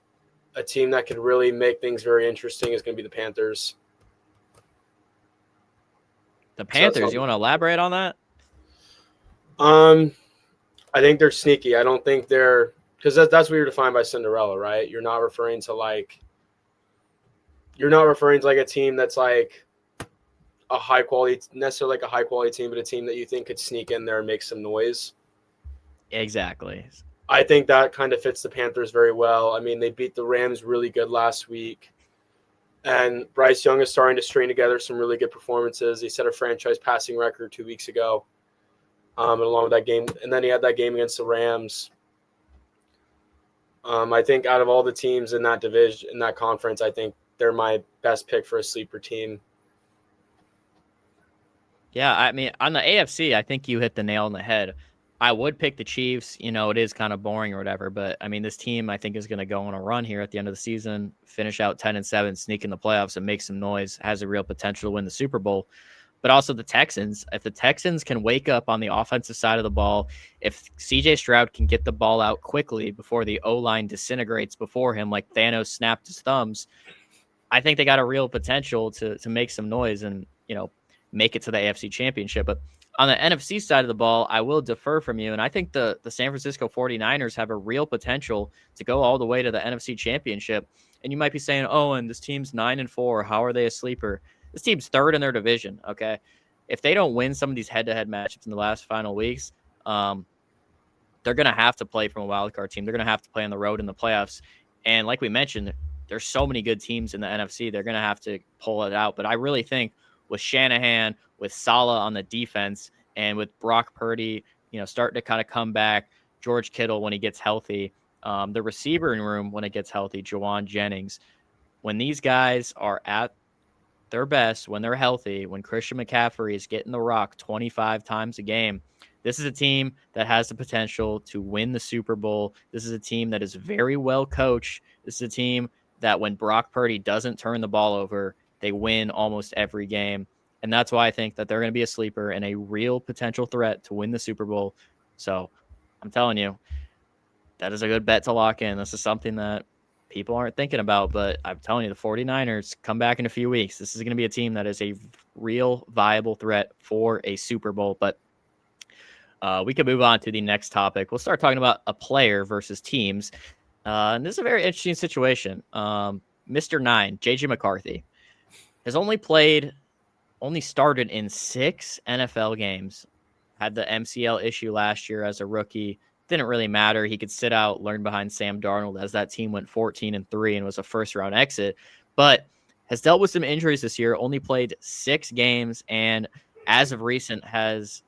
Speaker 2: a team that could really make things very interesting is going to be the Panthers.
Speaker 1: The Panthers, you want to elaborate on that?
Speaker 2: I think they're sneaky. I don't think they're – because that's what you're defined by Cinderella, right? You're not referring to like a team that's like a high quality – necessarily like a high quality team, but a team that you think could sneak in there and make some noise.
Speaker 1: Exactly.
Speaker 2: I think that kind of fits the Panthers very well. I mean, they beat the Rams really good last week. And Bryce Young is starting to string together some really good performances. He set a franchise passing record 2 weeks ago. And along with that game, and then he had that game against the Rams. I think out of all the teams in that division, in that conference, I think they're my best pick for a sleeper team.
Speaker 1: Yeah, I mean, on the AFC, I think you hit the nail on the head. I would pick the Chiefs. It is kind of boring or whatever, but I mean, this team I think is going to go on a run here at the end of the season, finish out 10-7, sneak in the playoffs, and make some noise. Has a real potential to win the Super Bowl. But also the Texans. If the Texans can wake up on the offensive side of the ball, if CJ Stroud can get the ball out quickly before the O-line disintegrates before him, like Thanos snapped his thumbs, I think they got a real potential to make some noise and make it to the AFC Championship. But on the NFC side of the ball, I will defer from you. And I think the San Francisco 49ers have a real potential to go all the way to the NFC Championship. And you might be saying, oh, and this team's 9-4. How are they a sleeper? This team's third in their division, okay? If they don't win some of these head-to-head matchups in the last final weeks, they're going to have to play from a wildcard team. They're going to have to play on the road in the playoffs. And like we mentioned, there's so many good teams in the NFC. They're going to have to pull it out. But I really think with Shanahan, with Saleh on the defense, and with Brock Purdy, starting to kind of come back, George Kittle when he gets healthy, the receiving room when it gets healthy, Jawan Jennings, when these guys are at their best, when they're healthy, when Christian McCaffrey is getting the rock 25 times a game, this is a team that has the potential to win the Super Bowl. This is a team that is very well coached. This is a team that when Brock Purdy doesn't turn the ball over, they win almost every game. And that's why I think that they're going to be a sleeper and a real potential threat to win the Super Bowl. So I'm telling you, that is a good bet to lock in. This is something that people aren't thinking about, but I'm telling you, the 49ers come back in a few weeks. This is going to be a team that is a real viable threat for a Super Bowl. But we can move on to the next topic. We'll start talking about a player versus teams. And this is a very interesting situation. Mr. 9, J.J. McCarthy, has only started in 6 NFL games. Had the MCL issue last year as a rookie. Didn't really matter. He could sit out, learn behind Sam Darnold as that team went 14-3 and was a first-round exit. But has dealt with some injuries this year, only played 6 games, and as of recent has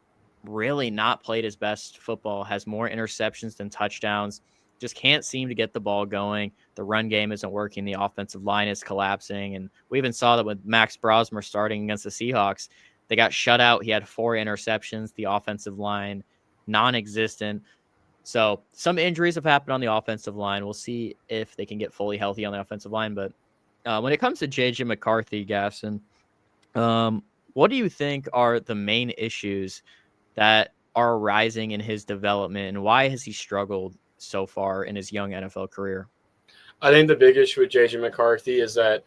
Speaker 1: really not played his best football, has more interceptions than touchdowns, just can't seem to get the ball going. The run game isn't working. The offensive line is collapsing. And we even saw that with Max Brosmer starting against the Seahawks. They got shut out. He had 4 interceptions. The offensive line, non-existent. So some injuries have happened on the offensive line. We'll see if they can get fully healthy on the offensive line. But when it comes to J.J. McCarthy, Gaston, what do you think are the main issues that are arising in his development, and why has he struggled so far in his young NFL career?
Speaker 2: I think the big issue with J.J. McCarthy is that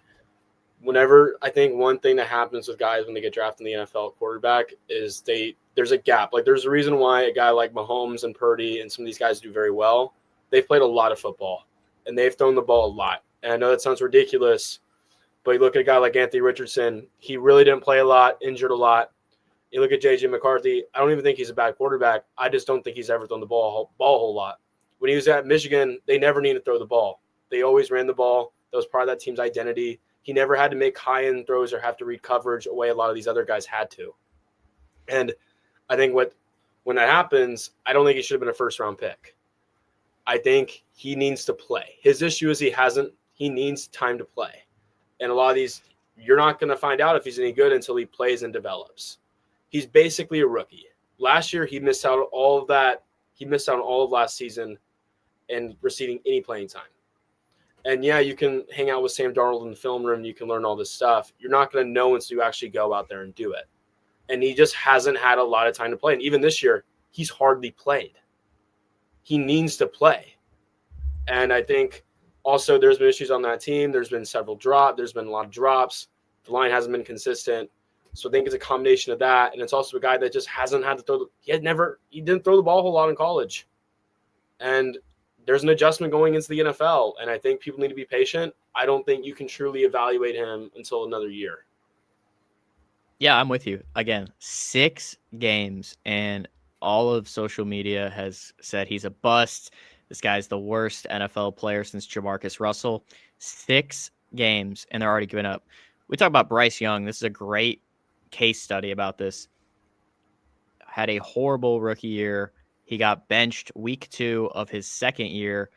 Speaker 2: I think one thing that happens with guys when they get drafted in the NFL quarterback is there's a gap. Like there's a reason why a guy like Mahomes and Purdy and some of these guys do very well. They've played a lot of football and they've thrown the ball a lot. And I know that sounds ridiculous, but you look at a guy like Anthony Richardson, he really didn't play a lot, injured a lot. You look at J.J. McCarthy, I don't even think he's a bad quarterback. I just don't think he's ever thrown the ball a whole lot. When he was at Michigan, they never needed to throw the ball. They always ran the ball. That was part of that team's identity. He never had to make high-end throws or have to read coverage the way a lot of these other guys had to. And I think when that happens, I don't think he should have been a first-round pick. I think he needs to play. His issue is he needs time to play. And a lot of these, you're not going to find out if he's any good until he plays and develops. He's basically a rookie. Last year, he missed out on all of that. He missed out on all of last season and receiving any playing time. And yeah, you can hang out with Sam Darnold in the film room. You can learn all this stuff. You're not going to know until you actually go out there and do it. And he just hasn't had a lot of time to play. And even this year, he's hardly played. He needs to play. And I think also there's been issues on that team. There's been several drops. There's been a lot of drops. The line hasn't been consistent. So I think it's a combination of that. And it's also a guy that just hasn't had to throw. He didn't throw the ball a whole lot in college. And there's an adjustment going into the NFL. And I think people need to be patient. I don't think you can truly evaluate him until another year.
Speaker 1: Yeah, I'm with you. Again, 6 games, and all of social media has said he's a bust. This guy's the worst NFL player since Jamarcus Russell. 6 games, and they're already giving up. We talk about Bryce Young. This is a great case study about this. Had a horrible rookie year. He got benched week 2 of his second year.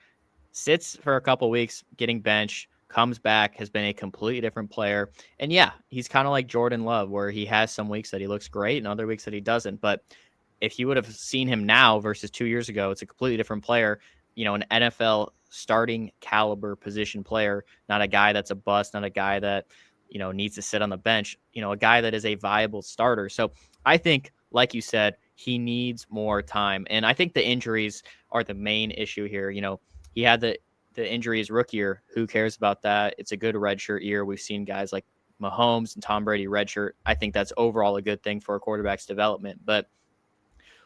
Speaker 1: Sits for a couple weeks, getting benched. Comes back, has been a completely different player. And yeah, he's kind of like Jordan Love, where he has some weeks that he looks great and other weeks that he doesn't. But if you would have seen him now versus 2 years ago, it's a completely different player. You know, an NFL starting caliber position player, not a guy that's a bust, not a guy that, you know, needs to sit on the bench, you know, a guy that is a viable starter. So I think, like you said, he needs more time. And I think the injuries are the main issue here. You know, he had the injury his rookie year. Who cares about that? It's a good redshirt year. We've seen guys like Mahomes and Tom Brady redshirt. I think that's overall a good thing for a quarterback's development. But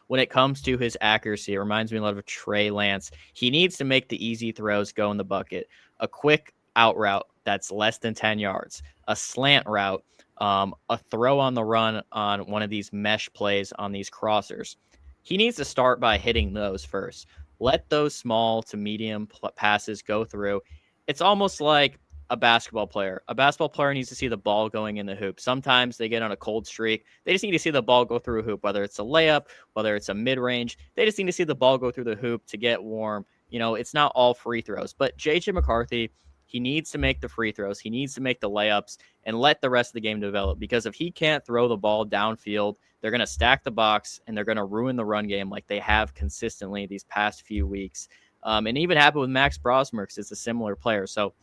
Speaker 1: when it comes to his accuracy, it reminds me a lot of Trey Lance. He needs to make the easy throws go in the bucket. A quick out route that's less than 10 yards. A slant route. A throw on the run on one of these mesh plays on these crossers. He needs to start by hitting those first. Let those small to medium passes go through. It's almost like a basketball player. A basketball player needs to see the ball going in the hoop. Sometimes they get on a cold streak. They just need to see the ball go through a hoop, whether it's a layup, whether it's a mid-range. They just need to see the ball go through the hoop to get warm. You know, it's not all free throws. But J.J. McCarthy, He needs to make the free throws. He needs to make the layups and let the rest of the game develop. Because if he can't throw the ball downfield, they're going to stack the box and they're going to ruin the run game like they have consistently these past few weeks. And even happened with Max Brosmer because it's a similar player. So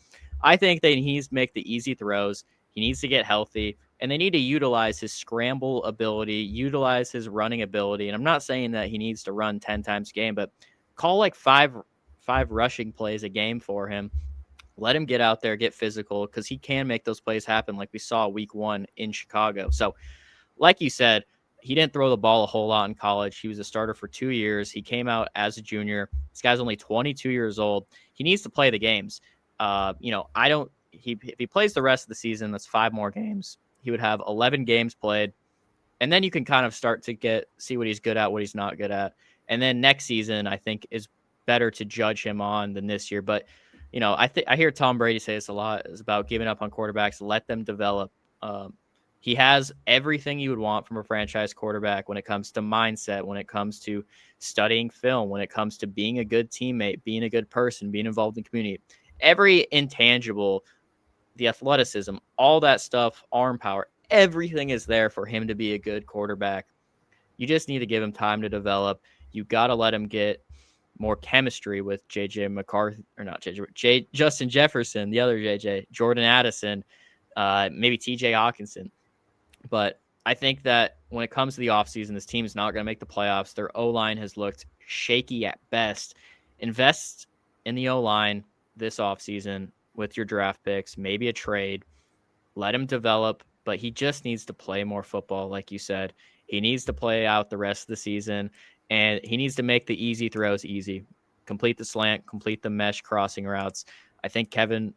Speaker 1: I think that he needs to make the easy throws. He needs to get healthy, and they need to utilize his scramble ability, utilize his running ability. And I'm not saying that he needs to run 10 times a game, but call like five rushing plays a game for him. Let him get out there, get physical, because he can make those plays happen like we saw week 1 in Chicago. So like you said, he didn't throw the ball a whole lot in college. He was a starter for 2 years. He came out as a junior. This guy's only 22 years old. He needs to play the games. If he plays the rest of the season, that's 5 more games. He would have 11 games played. And then you can kind of start to see what he's good at, what he's not good at. And then next season, I think, is better to judge him on than this year. But, I hear Tom Brady say this a lot, is about giving up on quarterbacks, let them develop. He has everything you would want from a franchise quarterback when it comes to mindset, when it comes to studying film, when it comes to being a good teammate, being a good person, being involved in the community. Every intangible, the athleticism, all that stuff, arm power, everything is there for him to be a good quarterback. You just need to give him time to develop. You got to let him get more chemistry with Justin Jefferson, the other JJ, Jordan Addison, maybe TJ Hawkinson. But I think that when it comes to the offseason, this team's not going to make the playoffs. Their O-line has looked shaky at best. Invest in the O-line this offseason with your draft picks, maybe a trade. Let him develop, but he just needs to play more football, like you said. He needs to play out the rest of the season, and he needs to make the easy throws easy. Complete the slant, complete the mesh crossing routes. I think Kevin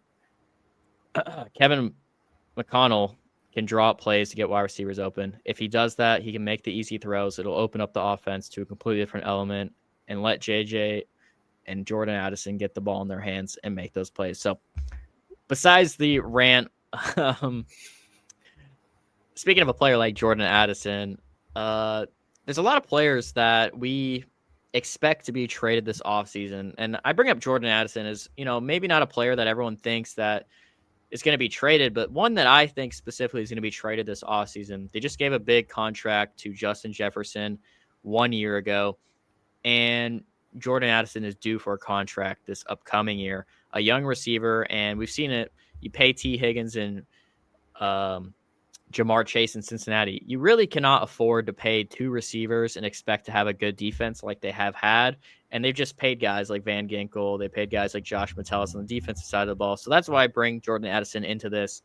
Speaker 1: McConnell can draw up plays to get wide receivers open. If he does that, he can make the easy throws. It'll open up the offense to a completely different element and let JJ and Jordan Addison get the ball in their hands and make those plays. So besides the rant, speaking of a player like Jordan Addison, there's a lot of players that we expect to be traded this offseason. And I bring up Jordan Addison as, maybe not a player that everyone thinks that is going to be traded, but one that I think specifically is going to be traded this offseason. They just gave a big contract to Justin Jefferson 1 year ago, and Jordan Addison is due for a contract this upcoming year. A young receiver, and we've seen it. You pay T. Higgins and Jamar Chase in Cincinnati. You really cannot afford to pay 2 receivers and expect to have a good defense like they have had. And they've just paid guys like Van Ginkel. They paid guys like Josh Metellus on the defensive side of the ball. So that's why I bring Jordan Addison into this.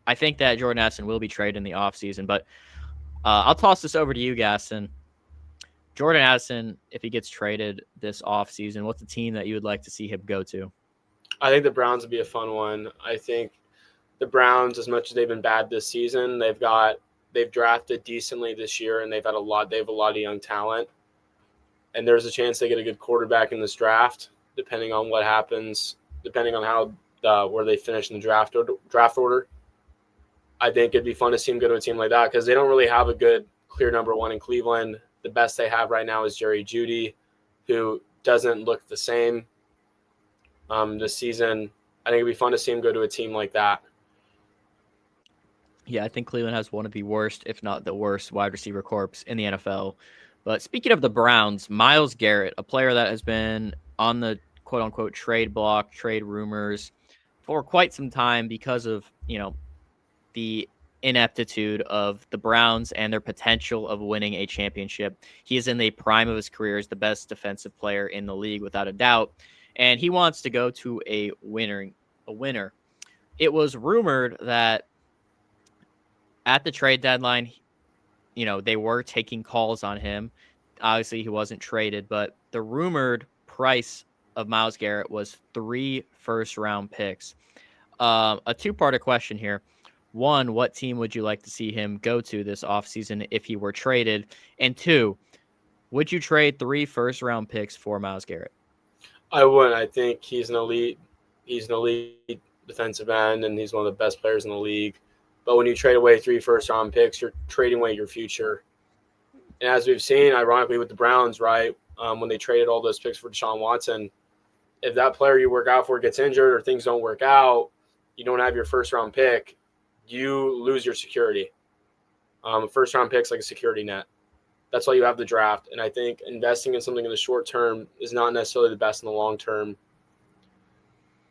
Speaker 1: I think that Jordan Addison will be traded in the offseason. But I'll toss this over to you, Gaston. Jordan Addison, if he gets traded this offseason, what's the team that you would like to see him go to?
Speaker 2: I think the Browns would be a fun one. I think the Browns, as much as they've been bad this season, they've drafted decently this year, and they have a lot of young talent. And there's a chance they get a good quarterback in this draft, depending on what happens, depending on how where they finish in the draft order. I think it'd be fun to see him go to a team like that because they don't really have a good clear number 1 in Cleveland. The best they have right now is Jerry Jeudy, who doesn't look the same this season. I think it'd be fun to see him go to a team like that.
Speaker 1: Yeah, I think Cleveland has one of the worst, if not the worst, wide receiver corps in the NFL. But speaking of the Browns, Myles Garrett, a player that has been on the quote-unquote trade block, trade rumors for quite some time because of, the ineptitude of the Browns and their potential of winning a championship. He is in the prime of his career as the best defensive player in the league, without a doubt. And he wants to go to a winner. It was rumored that at the trade deadline, they were taking calls on him. Obviously, he wasn't traded, but the rumored price of Myles Garrett was 3 first-round picks. A 2-part question here. 1, what team would you like to see him go to this offseason if he were traded? And 2, would you trade 3 first-round picks for Myles Garrett?
Speaker 2: I wouldn't. I think he's an elite defensive end, and he's one of the best players in the league. But when you trade away 3 first-round picks, you're trading away your future. And as we've seen, ironically, with the Browns, right, when they traded all those picks for Deshaun Watson, if that player you work out for gets injured or things don't work out, you don't have your first round pick, you lose your security. First round pick's like a security net. That's why you have the draft. And I think investing in something in the short term is not necessarily the best in the long term.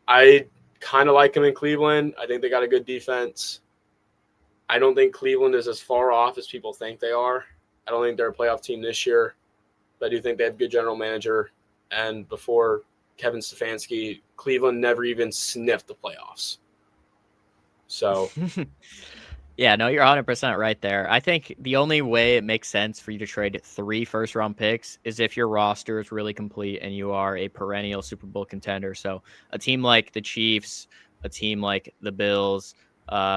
Speaker 2: I kind of like him in Cleveland. I think they got a good defense. I don't think Cleveland is as far off as people think they are. I don't think they're a playoff team this year, but I do think they have a good general manager. And before Kevin Stefanski, Cleveland never even sniffed the playoffs. So
Speaker 1: Yeah, no, you're 100% right there. I think the only way it makes sense for you to trade 3 first-round picks is if your roster is really complete and you are a perennial Super Bowl contender. So a team like the Chiefs, a team like the Bills,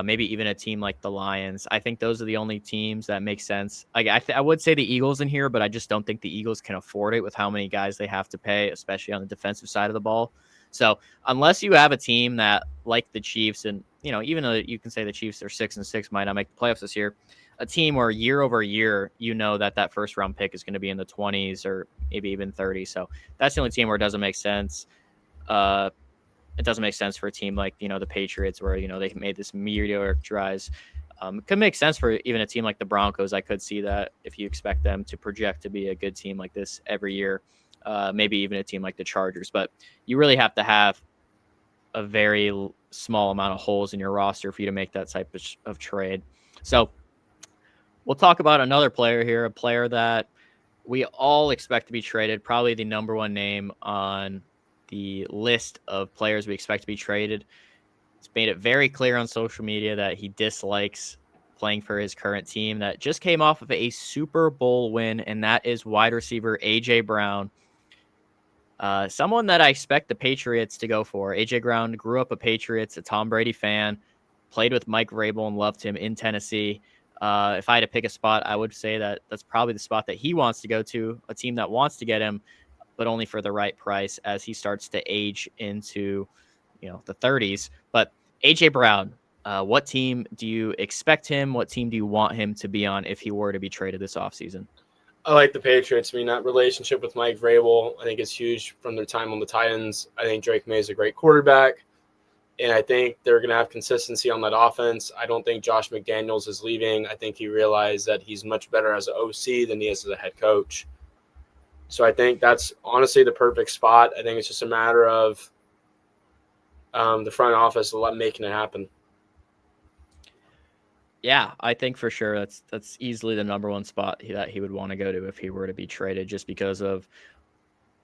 Speaker 1: maybe even a team like the Lions. I think those are the only teams that make sense. I would say the Eagles in here, but I just don't think the Eagles can afford it with how many guys they have to pay, especially on the defensive side of the ball. So unless you have a team that, like the Chiefs, and even though you can say the Chiefs are 6-6, might not make the playoffs this year, a team where year over year, that first round pick is going to be in the 20s or maybe even 30. So that's the only team where it doesn't make sense. It doesn't make sense for a team like the Patriots, where they made this meteoric rise. It could make sense for even a team like the Broncos. I could see that if you expect them to project to be a good team like this every year. Maybe even a team like the Chargers, but you really have to have a very small amount of holes in your roster for you to make that type of trade. So we'll talk about another player here, a player that we all expect to be traded, probably the number one name on the list of players we expect to be traded. He's made it very clear on social media that he dislikes playing for his current team that just came off of a Super Bowl win, and that is wide receiver A.J. Brown. Someone that I expect the Patriots to go for. A.J. Brown grew up a Patriots, a Tom Brady fan, played with Mike Vrabel and loved him in Tennessee. If I had to pick a spot, I would say that that's probably the spot that he wants to go to, a team that wants to get him, but only for the right price as he starts to age into, the 30s. But A.J. Brown, what team do you expect him? What team do you want him to be on if he were to be traded this offseason?
Speaker 2: I like the Patriots. I mean, that relationship with Mike Vrabel, I think is huge from their time on the Titans. I think Drake May is a great quarterback, and I think they're going to have consistency on that offense. I don't think Josh McDaniels is leaving. I think he realized that he's much better as an OC than he is as a head coach. So I think that's honestly the perfect spot. I think it's just a matter of the front office making it happen.
Speaker 1: Yeah, I think for sure that's easily the number one spot that he would want to go to if he were to be traded, just because of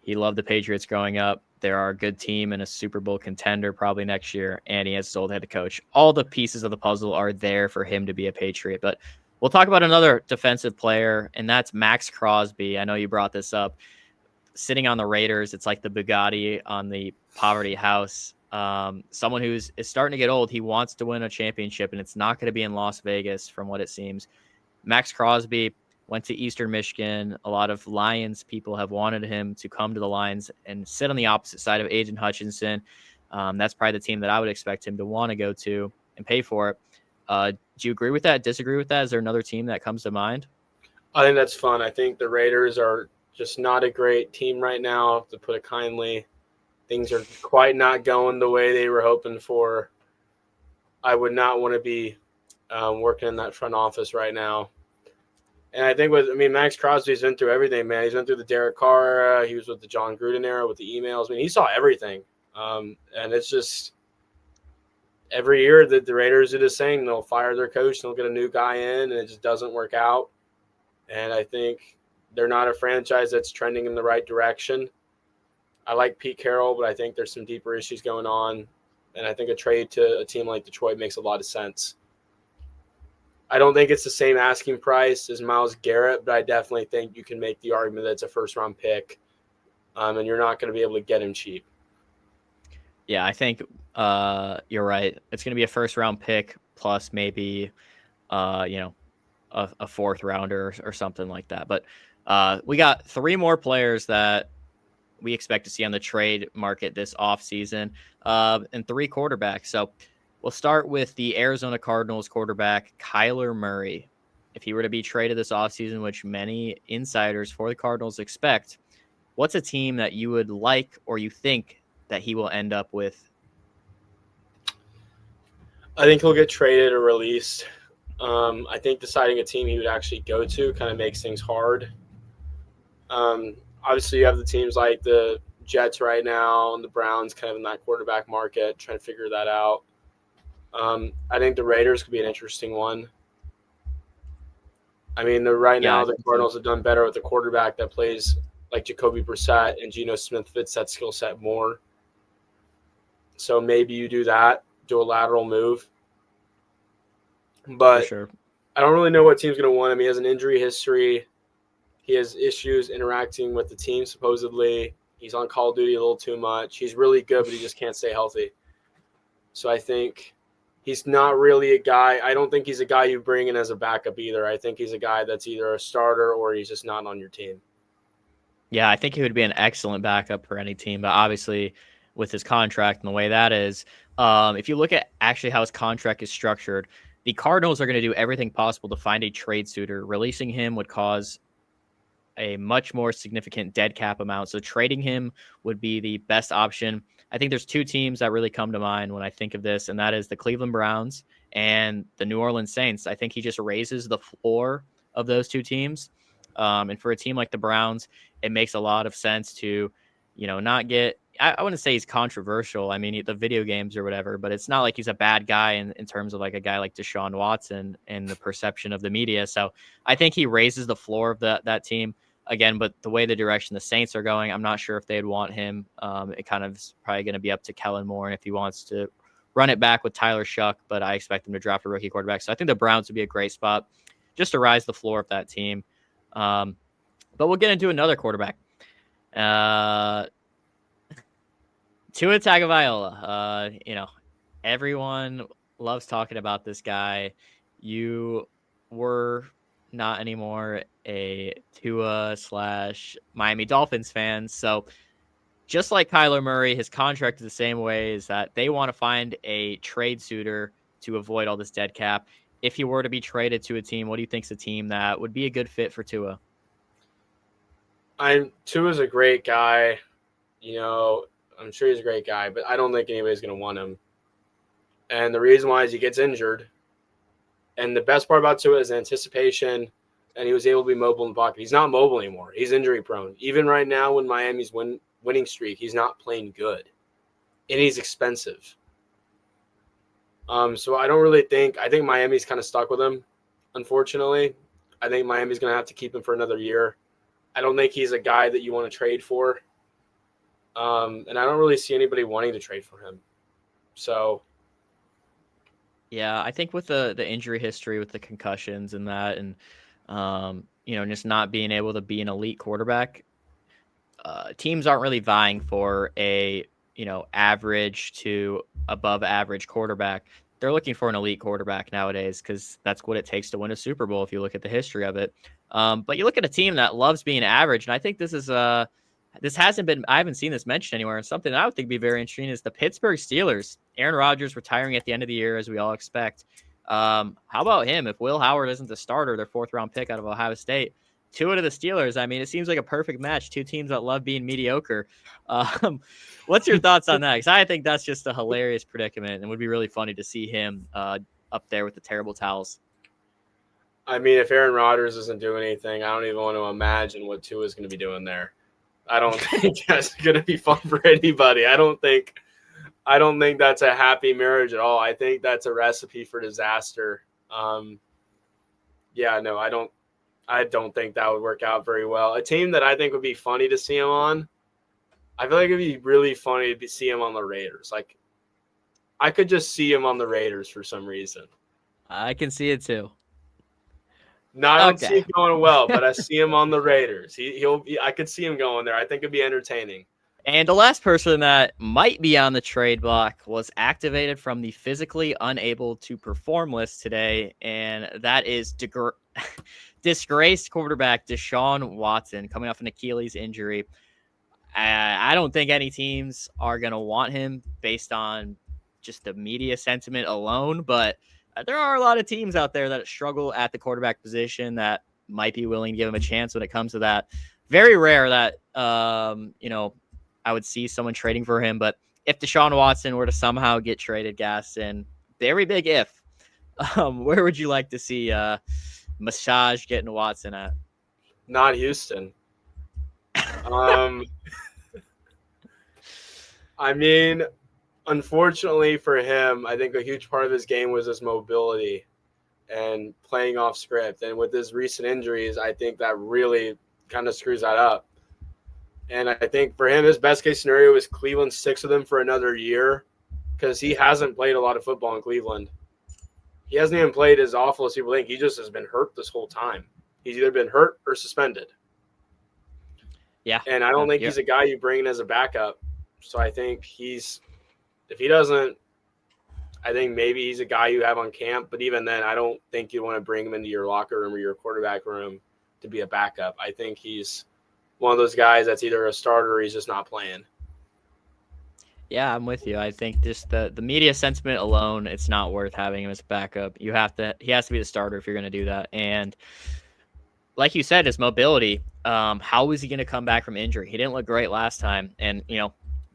Speaker 1: he loved the Patriots growing up. They are a good team and a Super Bowl contender probably next year, and he has his old head coach. All the pieces of the puzzle are there for him to be a Patriot. But we'll talk about another defensive player, and that's Maxx Crosby. I know you brought this up. Sitting on the Raiders, it's like the Bugatti on the poverty house. Someone is starting to get old. He wants to win a championship, and it's not going to be in Las Vegas from what it seems. Maxx Crosby went to Eastern Michigan. A lot of Lions people have wanted him to come to the Lions and sit on the opposite side of Aiden Hutchinson. That's probably the team that I would expect him to want to go to and pay for it. Do you agree with that? Disagree with that? Is there another team that comes to mind?
Speaker 2: I think that's fun. I think the Raiders are just not a great team right now, to put it kindly. Things are quite not going the way they were hoping for. I would not want to be working in that front office right now. And I think Maxx Crosby's been through everything, man. He's been through the Derek Carr era. He was with the John Gruden era with the emails. I mean, he saw everything. And it's just every year that the Raiders do the same. They'll fire their coach, they'll get a new guy in, and it just doesn't work out. And I think they're not a franchise that's trending in the right direction. I like Pete Carroll, but I think there's some deeper issues going on. And I think a trade to a team like Detroit makes a lot of sense. I don't think it's the same asking price as Myles Garrett, but I definitely think you can make the argument that it's a first-round pick, and you're not going to be able to get him cheap.
Speaker 1: Yeah, I think you're right. It's going to be a first-round pick plus maybe, a fourth rounder or something like that. But we got 3 more players that we expect to see on the trade market this offseason, and 3 quarterbacks. So we'll start with the Arizona Cardinals quarterback, Kyler Murray. If he were to be traded this offseason, which many insiders for the Cardinals expect, what's a team that you would like or you think that he will end up with?
Speaker 2: I think he'll get traded or released. I think deciding a team he would actually go to kind of makes things hard. Obviously, you have the teams like the Jets right now and the Browns kind of in that quarterback market, trying to figure that out. I think the Raiders could be an interesting one. I mean, right now the Cardinals have done better with a quarterback that plays like Jacoby Brissett, and Geno Smith fits that skill set more. So maybe you do that, do a lateral move. But
Speaker 1: sure.
Speaker 2: I don't really know what team's going to want him. He has an injury history. He has issues interacting with the team, supposedly. He's on Call of Duty a little too much. He's really good, but he just can't stay healthy. So I think he's not really a guy. I don't think he's a guy you bring in as a backup either. I think he's a guy that's either a starter or he's just not on your team.
Speaker 1: Yeah, I think he would be an excellent backup for any team, but obviously with his contract and the way that is, if you look at actually how his contract is structured, the Cardinals are going to do everything possible to find a trade suitor. Releasing him would cause a much more significant dead cap amount. So trading him would be the best option. I think there's two teams that really come to mind when I think of this, and that is the Cleveland Browns and the New Orleans Saints. I think he just raises the floor of those two teams. And for a team like the Browns, it makes a lot of sense to, not get, I wouldn't say he's controversial. I mean, the video games or whatever, but it's not like he's a bad guy in terms of like a guy like Deshaun Watson and the perception of the media. So I think he raises the floor of that team again, but the way the direction the Saints are going, I'm not sure if they'd want him. It kind of is probably going to be up to Kellen Moore and if he wants to run it back with Tyler Shuck, but I expect him to draft a rookie quarterback. So I think the Browns would be a great spot just to rise the floor of that team. But we'll get into another quarterback. Tua Tagovailoa. Everyone loves talking about this guy. You were not anymore a Tua / Miami Dolphins fan. So just like Kyler Murray, his contract is the same way, is that they want to find a trade suitor to avoid all this dead cap. If he were to be traded to a team, what do you think is a team that would be a good fit for Tua?
Speaker 2: Tua's a great guy. I'm sure he's a great guy, but I don't think anybody's going to want him. And the reason why is he gets injured. And the best part about Tua is anticipation, and he was able to be mobile in the pocket. He's not mobile anymore. He's injury prone. Even right now when Miami's winning streak, he's not playing good. And he's expensive. So I don't really think – I think Miami's kind of stuck with him, unfortunately. I think Miami's going to have to keep him for another year. I don't think he's a guy that you want to trade for. And I don't really see anybody wanting to trade for him. So,
Speaker 1: yeah, I think with the injury history, with the concussions and that, and just not being able to be an elite quarterback, teams aren't really vying for a average to above average quarterback. They're looking for an elite quarterback nowadays because that's what it takes to win a Super Bowl if you look at the history of it. But you look at a team that loves being average, and I think this is this hasn't been, I haven't seen this mentioned anywhere. And something that I would think would be very interesting is the Pittsburgh Steelers. Aaron Rodgers retiring at the end of the year, as we all expect. How about him? If Will Howard isn't the starter, their 4th round pick out of Ohio State, Tua to the Steelers. I mean, it seems like a perfect match. Two teams that love being mediocre. What's your thoughts on that? Because I think that's just a hilarious predicament and would be really funny to see him up there with the terrible towels.
Speaker 2: I mean, if Aaron Rodgers isn't doing anything, I don't even want to imagine what Tua is going to be doing there. I don't think that's going to be fun for anybody. I don't think that's a happy marriage at all. I think that's a recipe for disaster. I don't think that would work out very well. A team that I think would be funny to see him on, I feel like it'd be really funny to see him on the Raiders. Like, I could just see him on the Raiders for some reason.
Speaker 1: I can see it too.
Speaker 2: No, I don't see it going well, but I see him on the Raiders. I could see him going there. I think it'd be entertaining.
Speaker 1: And the last person that might be on the trade block was activated from the physically unable to perform list today, and that is disgraced quarterback Deshaun Watson coming off an Achilles injury. I don't think any teams are going to want him based on just the media sentiment alone, but there are a lot of teams out there that struggle at the quarterback position that might be willing to give him a chance when it comes to that. Very rare that, I would see someone trading for him, but if Deshaun Watson were to somehow get traded, Gaston, very big if, where would you like to see Massage getting Watson at?
Speaker 2: Not Houston. I mean, unfortunately for him, I think a huge part of his game was his mobility and playing off script. And with his recent injuries, I think that really kind of screws that up. And I think for him, his best case scenario is Cleveland sticks with him for another year because he hasn't played a lot of football in Cleveland. He hasn't even played as awful as people think. He just has been hurt this whole time. He's either been hurt or suspended.
Speaker 1: Yeah.
Speaker 2: And I don't think he's a guy you bring in as a backup. So I think if he doesn't, I think maybe he's a guy you have on camp. But even then, I don't think you want to bring him into your locker room or your quarterback room to be a backup. I think he's one of those guys that's either a starter or he's just not playing.
Speaker 1: Yeah, I'm with you. I think just the media sentiment alone, it's not worth having him as a backup. He has to be the starter if you're going to do that. And like you said, his mobility, how is he going to come back from injury? He didn't look great last time. And,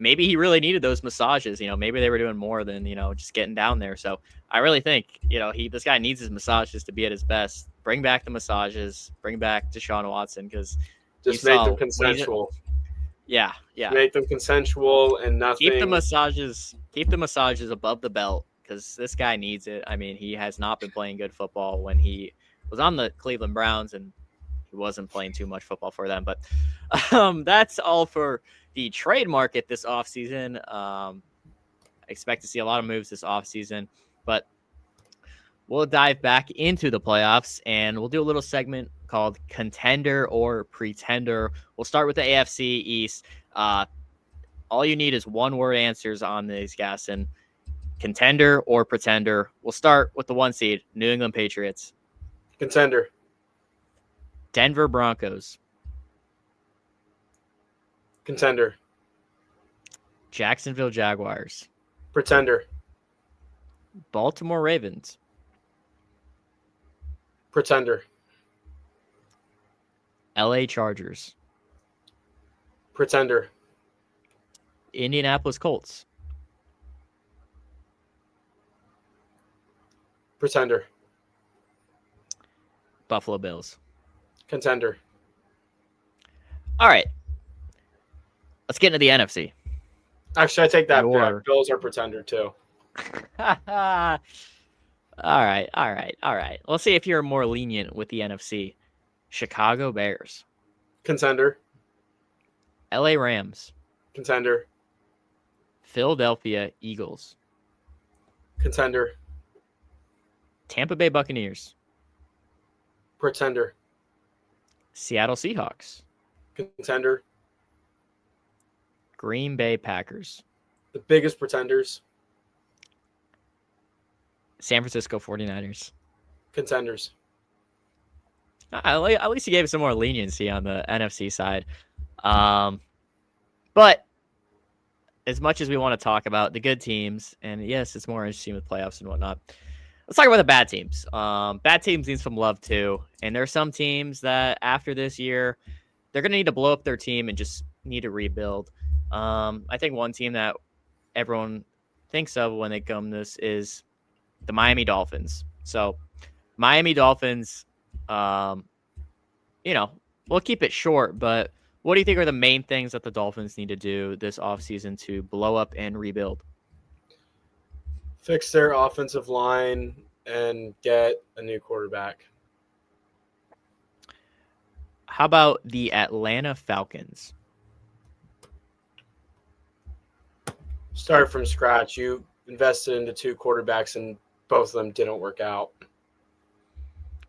Speaker 1: maybe he really needed those massages. Maybe they were doing more than, just getting down there. So I really think, this guy needs his massages to be at his best. Bring back the massages. Bring back Deshaun Watson because
Speaker 2: just make them consensual.
Speaker 1: Yeah.
Speaker 2: Make them consensual and nothing.
Speaker 1: Keep the massages above the belt because this guy needs it. I mean, he has not been playing good football when he was on the Cleveland Browns, and he wasn't playing too much football for them. But that's all for the trade market this offseason. I expect to see a lot of moves this offseason, but we'll dive back into the playoffs, and we'll do a little segment called Contender or Pretender. We'll start with the AFC East. All you need is one-word answers on these, Gaston. Contender or Pretender. We'll start with the 1 seed, New England Patriots.
Speaker 2: Contender.
Speaker 1: Denver Broncos.
Speaker 2: Contender.
Speaker 1: Jacksonville Jaguars.
Speaker 2: Pretender.
Speaker 1: Baltimore Ravens.
Speaker 2: Pretender.
Speaker 1: LA Chargers.
Speaker 2: Pretender.
Speaker 1: Indianapolis Colts.
Speaker 2: Pretender.
Speaker 1: Buffalo Bills.
Speaker 2: Contender.
Speaker 1: All right. Let's get into the NFC.
Speaker 2: Actually, I take that back. Bills are pretender too.
Speaker 1: All right. Let's see if you're more lenient with the NFC. Chicago Bears.
Speaker 2: Contender.
Speaker 1: LA Rams.
Speaker 2: Contender.
Speaker 1: Philadelphia Eagles.
Speaker 2: Contender.
Speaker 1: Tampa Bay Buccaneers.
Speaker 2: Pretender.
Speaker 1: Seattle Seahawks.
Speaker 2: Contender.
Speaker 1: Green Bay Packers.
Speaker 2: The biggest pretenders.
Speaker 1: San Francisco 49ers.
Speaker 2: Contenders.
Speaker 1: At least you gave some more leniency on the NFC side. But as much as we want to talk about the good teams, and yes, it's more interesting with playoffs and whatnot, let's talk about the bad teams. Bad teams need some love too. And there are some teams that after this year, they're going to need to blow up their team and just need to rebuild. I think one team that everyone thinks of when they come to this is the Miami Dolphins. So Miami Dolphins, we'll keep it short, but what do you think are the main things that the Dolphins need to do this offseason to blow up and rebuild?
Speaker 2: Fix their offensive line and get a new quarterback.
Speaker 1: How about the Atlanta Falcons?
Speaker 2: Start from scratch. You invested into 2 quarterbacks and both of them didn't work out.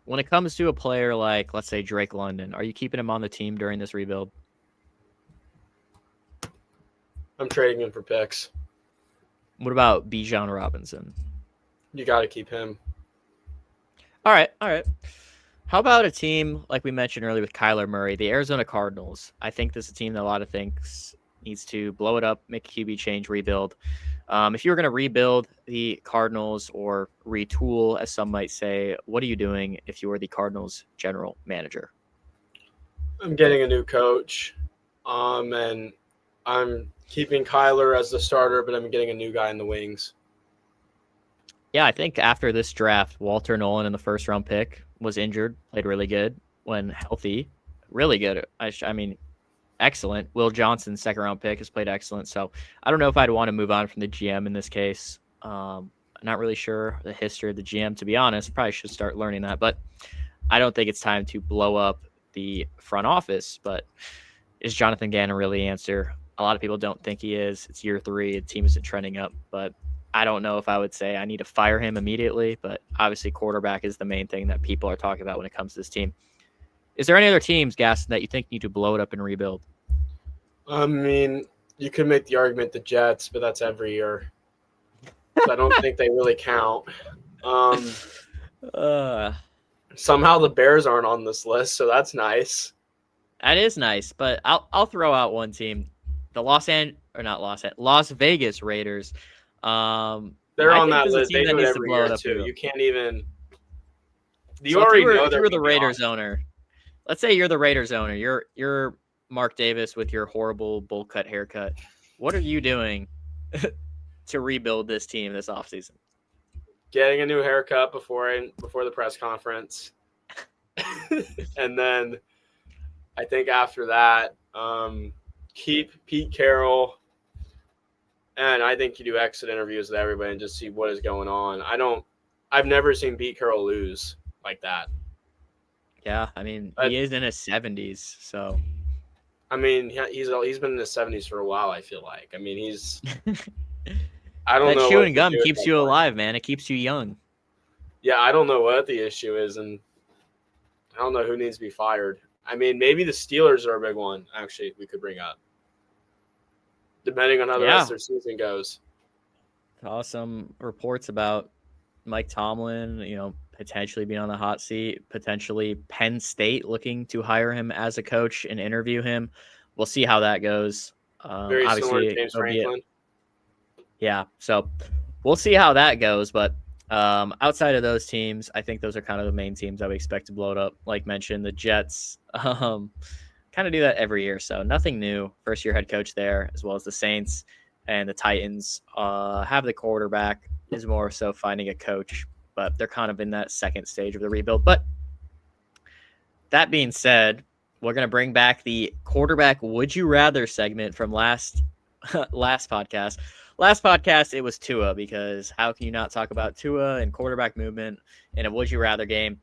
Speaker 1: When it comes to a player like, let's say, Drake London, are you keeping him on the team during this rebuild?
Speaker 2: I'm trading him for picks.
Speaker 1: What about Bijan Robinson?
Speaker 2: You got to keep him.
Speaker 1: All right. How about a team like we mentioned earlier with Kyler Murray, the Arizona Cardinals? I think this is a team that a lot of thinks needs to blow it up, make a QB change, rebuild. If you were going to rebuild the Cardinals or retool, as some might say, what are you doing if you were the Cardinals general manager?
Speaker 2: I'm getting a new coach, and I'm keeping Kyler as the starter, but I'm getting a new guy in the wings.
Speaker 1: Yeah, I think after this draft, Walter Nolan in the first round pick was injured, played really good when healthy, really good. I mean, excellent. Will Johnson, second round pick, has played excellent. So I don't know if I'd want to move on from the GM in this case. I'm not really sure the history of the GM, to be honest. Probably should start learning that, but I don't think it's time to blow up the front office. But is Jonathan Gannon really the answer? A lot of people don't think he is. It's year 3. The team isn't trending up, but I don't know if I would say I need to fire him immediately. But obviously, quarterback is the main thing that people are talking about when it comes to this team. Is there any other teams, Gaston, that you think need to blow it up and rebuild?
Speaker 2: I mean, you could make the argument the Jets, but that's every year. So I don't think they really count. Somehow the Bears aren't on this list, so that's nice.
Speaker 1: That is nice, but I'll throw out one team, the Las Vegas Raiders.
Speaker 2: They're on that list. They do it every year too. You can't even. You already know they're
Speaker 1: the Raiders owner. Let's say you're the Raiders owner. You're Mark Davis with your horrible bowl cut haircut. What are you doing to rebuild this team this offseason?
Speaker 2: Getting a new haircut before the press conference. And then I think after that, keep Pete Carroll. And I think you do exit interviews with everybody and just see what is going on. I've never seen Pete Carroll lose like that.
Speaker 1: Yeah, I mean, he is in his 70s, so.
Speaker 2: I mean, he's been in his 70s for a while, I feel like. I mean, he's I don't know.
Speaker 1: That chewing gum keeps you alive, man. It keeps you young.
Speaker 2: Yeah, I don't know what the issue is, and I don't know who needs to be fired. I mean, maybe the Steelers are a big one, actually, we could bring up. Depending on how the rest of their season goes.
Speaker 1: Saw some reports about Mike Tomlin, potentially being on the hot seat, potentially Penn State looking to hire him as a coach and interview him. We'll see how that goes.
Speaker 2: Very similar to James Franklin.
Speaker 1: Yeah, so we'll see how that goes. But outside of those teams, I think those are kind of the main teams I would expect to blow it up. Like mentioned, the Jets kind of do that every year. So nothing new. First-year head coach there, as well as the Saints and the Titans have the quarterback. Is more so finding a coach, but they're kind of in that second stage of the rebuild. But that being said, we're going to bring back the quarterback would you rather segment from last podcast. Last podcast, it was Tua, because how can you not talk about Tua and quarterback movement in a would you rather game?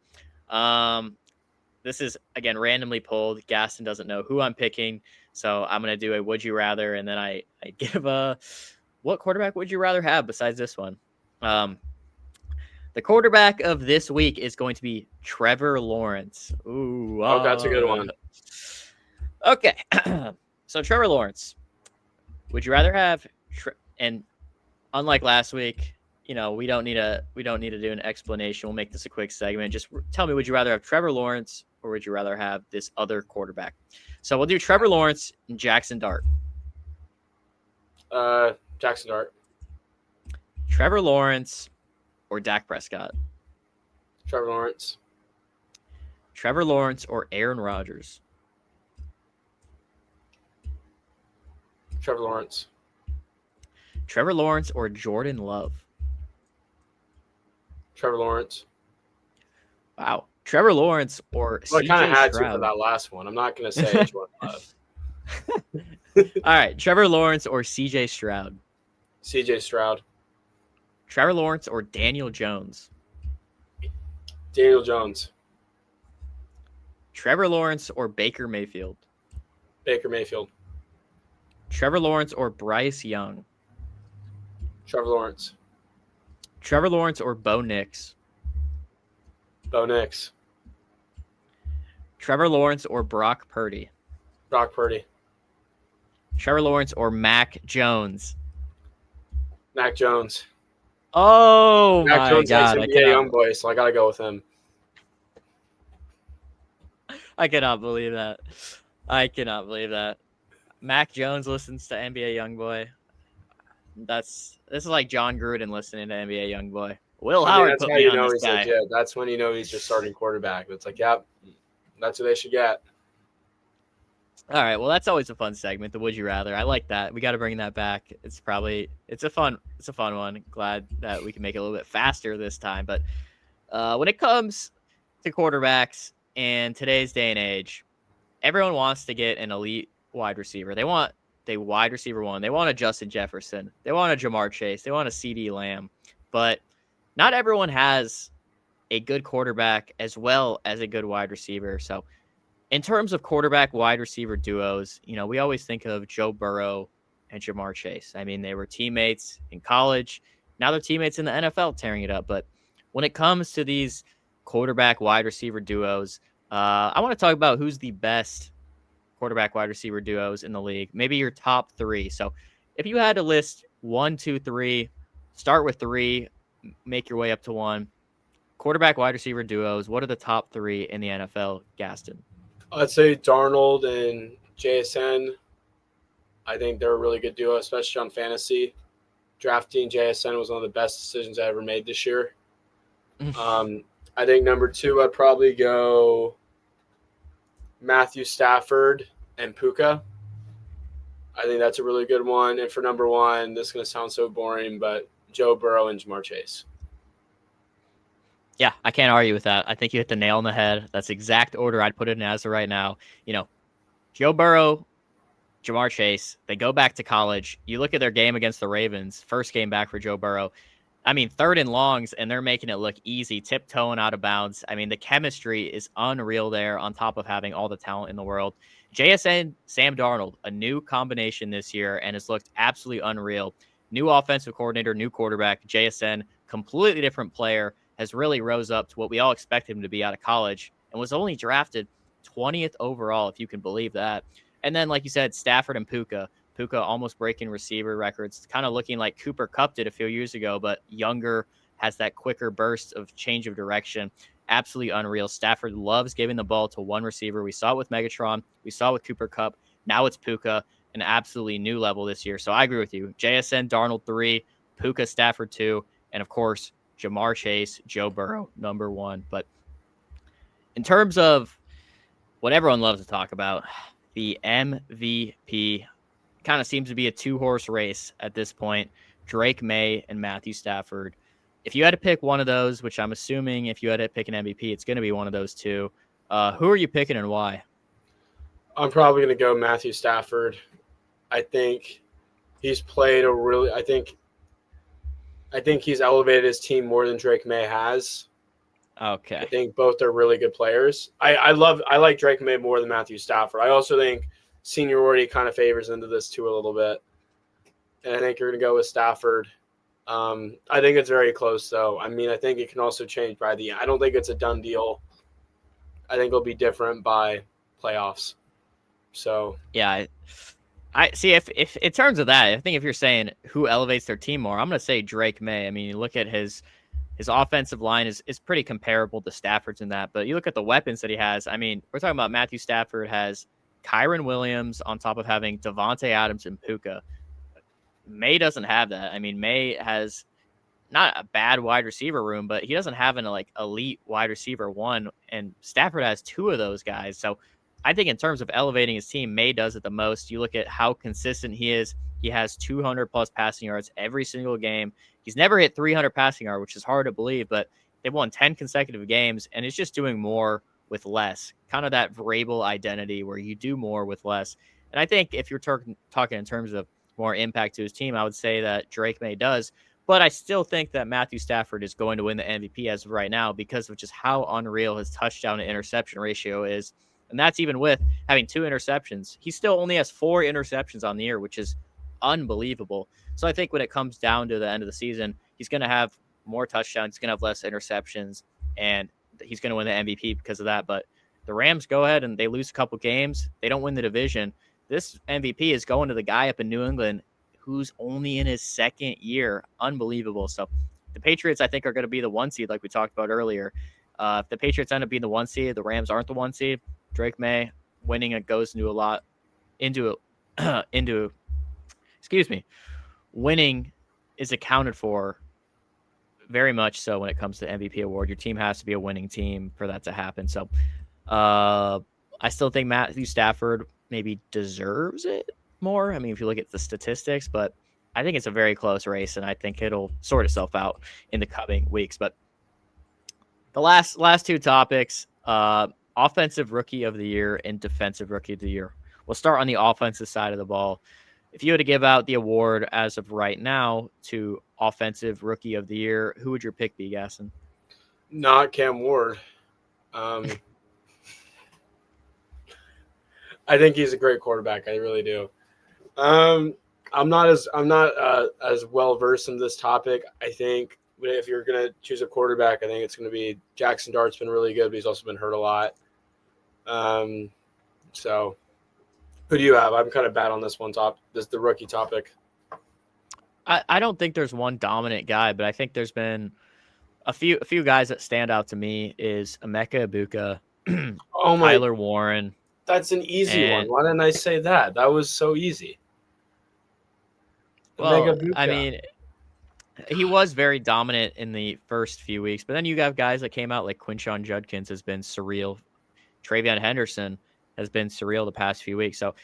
Speaker 1: This is, again, randomly pulled. Gaston doesn't know who I'm picking, so I'm going to do a would you rather, and then I give what quarterback would you rather have besides this one? The quarterback of this week is going to be Trevor Lawrence. Ooh,
Speaker 2: that's a good one.
Speaker 1: Okay, so Trevor Lawrence, would you rather have? And unlike last week, we don't need to do an explanation. We'll make this a quick segment. Just tell me, would you rather have Trevor Lawrence or would you rather have this other quarterback? So we'll do Trevor Lawrence and Jackson Dart.
Speaker 2: Jackson Dart.
Speaker 1: Trevor Lawrence or Dak Prescott?
Speaker 2: Trevor Lawrence.
Speaker 1: Trevor Lawrence or Aaron Rodgers?
Speaker 2: Trevor Lawrence.
Speaker 1: Trevor Lawrence or Jordan Love?
Speaker 2: Trevor Lawrence.
Speaker 1: Wow. Trevor Lawrence or CJ
Speaker 2: I kind of had
Speaker 1: Stroud?
Speaker 2: to for that last one. I'm not going to say Jordan Love.
Speaker 1: All right. Trevor Lawrence or CJ Stroud?
Speaker 2: CJ Stroud.
Speaker 1: Trevor Lawrence or Daniel Jones?
Speaker 2: Daniel Jones.
Speaker 1: Trevor Lawrence or Baker Mayfield?
Speaker 2: Baker Mayfield.
Speaker 1: Trevor Lawrence or Bryce Young?
Speaker 2: Trevor Lawrence.
Speaker 1: Trevor Lawrence or Bo Nix?
Speaker 2: Bo Nix.
Speaker 1: Trevor Lawrence or Brock Purdy?
Speaker 2: Brock Purdy.
Speaker 1: Trevor Lawrence or Mac Jones?
Speaker 2: Mac Jones.
Speaker 1: Oh,
Speaker 2: Mac
Speaker 1: my
Speaker 2: Jones
Speaker 1: God.
Speaker 2: is a young boy, so I got to go with him.
Speaker 1: I cannot believe that. Mac Jones listens to NBA Youngboy. This is like John Gruden listening to NBA Youngboy. Will Howard put me on this guy.
Speaker 2: Legit. That's when you know he's just starting quarterback. It's like, yep, that's what they should get.
Speaker 1: All right. Well, that's always a fun segment. The Would You Rather. I like that. We got to bring that back. It's a fun one. Glad that we can make it a little bit faster this time. But when it comes to quarterbacks in today's day and age, everyone wants to get an elite wide receiver. They want a wide receiver one. They want a Justin Jefferson. They want a Jamar Chase. They want a CD Lamb. But not everyone has a good quarterback as well as a good wide receiver. So in terms of quarterback wide receiver duos, we always think of Joe Burrow and Jamar Chase. I mean, they were teammates in college. Now they're teammates in the NFL tearing it up. But when it comes to these quarterback wide receiver duos, I want to talk about who's the best quarterback wide receiver duos in the league. Maybe your top three. So if you had to list 1, 2, 3, start with 3, make your way up to 1. Quarterback wide receiver duos, what are the top 3 in the NFL, Gaston?
Speaker 2: I'd say Darnold and JSN. I think they're a really good duo, especially on fantasy. Drafting JSN was one of the best decisions I ever made this year. I think number 2, I'd probably go Matthew Stafford and Puka. I think that's a really good one. And for number 1, this is going to sound so boring, but Joe Burrow and Jamar Chase.
Speaker 1: Yeah, I can't argue with that. I think you hit the nail on the head. That's the exact order I'd put it in as of right now. Joe Burrow, Jamar Chase, they go back to college. You look at their game against the Ravens, first game back for Joe Burrow. I mean, 3rd and longs, and they're making it look easy, tiptoeing out of bounds. I mean, the chemistry is unreal there on top of having all the talent in the world. JSN, Sam Darnold, a new combination this year, and has looked absolutely unreal. New offensive coordinator, new quarterback. JSN, completely different player, has really rose up to what we all expected him to be out of college and was only drafted 20th overall, if you can believe that. And then, like you said, Stafford and Puka. Puka almost breaking receiver records, kind of looking like Cooper Kupp did a few years ago, but younger, has that quicker burst of change of direction. Absolutely unreal. Stafford loves giving the ball to one receiver. We saw it with Megatron. We saw it with Cooper Kupp. Now it's Puka, an absolutely new level this year. So I agree with you. JSN, Darnold 3, Puka, Stafford 2, and of course, Jamar Chase, Joe Burrow, number 1. But in terms of what everyone loves to talk about, the MVP kind of seems to be a 2-horse race at this point. Drake May and Matthew Stafford. If you had to pick one of those, which I'm assuming if you had to pick an MVP, it's going to be one of those two. Who are you picking and why?
Speaker 2: I'm probably going to go Matthew Stafford. I think he's played I think he's elevated his team more than Drake May has.
Speaker 1: Okay.
Speaker 2: I think both are really good players. I like Drake May more than Matthew Stafford. I also think seniority kind of favors into this too a little bit. And I think you're going to go with Stafford. I think it's very close, though. I mean, I think it can also change by the end. I don't think it's a done deal. I think it'll be different by playoffs. So
Speaker 1: yeah, I see. If in terms of that, I think if you're saying who elevates their team more, I'm going to say Drake May. I mean, you look at his offensive line is pretty comparable to Stafford's in that, but you look at the weapons that he has. I mean, we're talking about Matthew Stafford has Kyren Williams on top of having Devontae Adams and Puka. May doesn't have that. I mean, May has not a bad wide receiver room, but he doesn't have an elite wide receiver one, and Stafford has 2 of those guys. So I think in terms of elevating his team, May does it the most. You look at how consistent he is. He has 200 plus passing yards every single game. He's never hit 300 passing yards, which is hard to believe, but they've won 10 consecutive games, and it's just doing more with less. Kind of that Vrabel identity where you do more with less. And I think if you're talking in terms of more impact to his team, I would say that Drake May does. But I still think that Matthew Stafford is going to win the MVP as of right now because of just how unreal his touchdown to interception ratio is. And that's even with having 2 interceptions. He still only has 4 interceptions on the year, which is unbelievable. So I think when it comes down to the end of the season, he's going to have more touchdowns, he's going to have less interceptions, and he's going to win the MVP because of that. But the Rams go ahead and they lose a couple games. They don't win the division. This MVP is going to the guy up in New England who's only in his 2nd year. Unbelievable. So the Patriots, I think, are going to be the 1 seed like we talked about earlier. If the Patriots end up being the 1 seed, the Rams aren't the 1 seed. Drake May winning it goes winning is accounted for very much so when it comes to MVP award. Your team has to be a winning team for that to happen. So I still think Matthew Stafford maybe deserves it more. I mean, if you look at the statistics, but I think it's a very close race, and I think it'll sort itself out in the coming weeks. But the last two topics, offensive rookie of the year and defensive rookie of the year. We'll start on the offensive side of the ball. If you had to give out the award as of right now to offensive rookie of the year, who would your pick be, Gaston?
Speaker 2: Not Cam Ward. I think he's a great quarterback. I really do. I'm not as well versed in this topic. I think if you're gonna choose a quarterback, I think it's gonna be Jackson Dart's been really good, but he's also been hurt a lot. So who do you have? I'm kind of bad on this one the rookie topic.
Speaker 1: I don't think there's one dominant guy, but I think there's been a few guys that stand out to me is Emeka Egbuka, Tyler Warren.
Speaker 2: That's an easy one. Why didn't I say that? That was so easy.
Speaker 1: Well, I mean, he was very dominant in the first few weeks, but then you have guys that came out like Quinshon Judkins has been surreal. Travion Henderson has been surreal the past few weeks. So,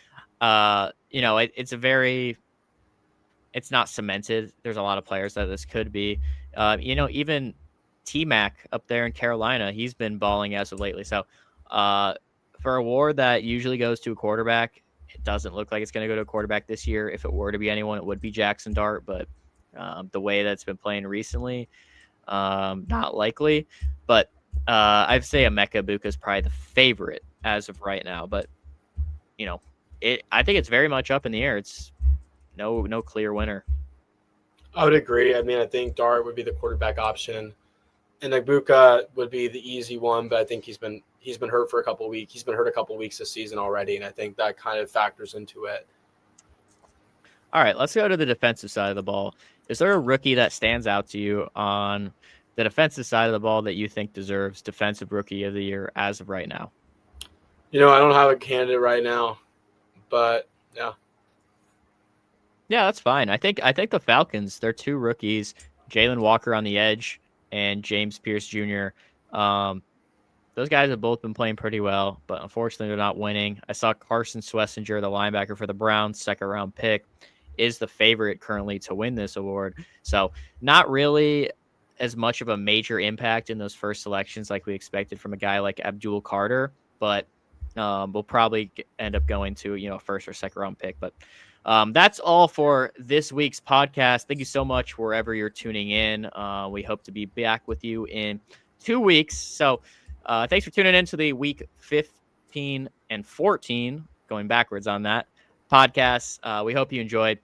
Speaker 1: it's not cemented. There's a lot of players that this could be. Even T-Mac up there in Carolina, he's been balling as of lately. So, for a award that usually goes to a quarterback, it doesn't look like it's going to go to a quarterback this year. If it were to be anyone, it would be Jackson Dart. But the way that's been playing recently, not likely. But I'd say Emeka Egbuka is probably the favorite as of right now. But I think it's very much up in the air. It's no clear winner.
Speaker 2: I would agree. I mean, I think Dart would be the quarterback option, and Egbuka would be the easy one. But I think he's been hurt for a couple of weeks. He's been hurt a couple of weeks this season already, and I think that kind of factors into it.
Speaker 1: All right, let's go to the defensive side of the ball. Is there a rookie that stands out to you on the defensive side of the ball that you think deserves defensive rookie of the year as of right now?
Speaker 2: I don't have a candidate right now, but yeah.
Speaker 1: Yeah, that's fine. I think the Falcons, they're two rookies, Jalen Walker on the edge and James Pierce Jr. Those guys have both been playing pretty well, but unfortunately they're not winning. I saw Carson Schlesinger, the linebacker for the Browns, second-round pick, is the favorite currently to win this award. So not really as much of a major impact in those first selections like we expected from a guy like Abdul Carter, but we'll probably end up going to a first or second-round pick. But that's all for this week's podcast. Thank you so much wherever you're tuning in. We hope to be back with you in 2 weeks. So thanks for tuning in to the week 15 and 14, going backwards on that podcast. We hope you enjoyed.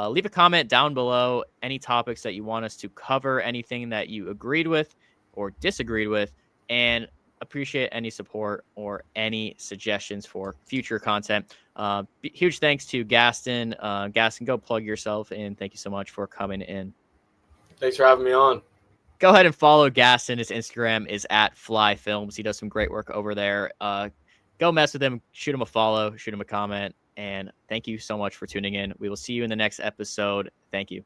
Speaker 1: Leave a comment down below, any topics that you want us to cover, anything that you agreed with or disagreed with, and appreciate any support or any suggestions for future content. Huge thanks to Gaston. Gaston, go plug yourself in. Thank you so much for coming in.
Speaker 2: Thanks for having me on.
Speaker 1: Go ahead and follow Gaston. His Instagram is @FlyFilms. He does some great work over there. Go mess with him. Shoot him a follow. Shoot him a comment. And thank you so much for tuning in. We will see you in the next episode. Thank you.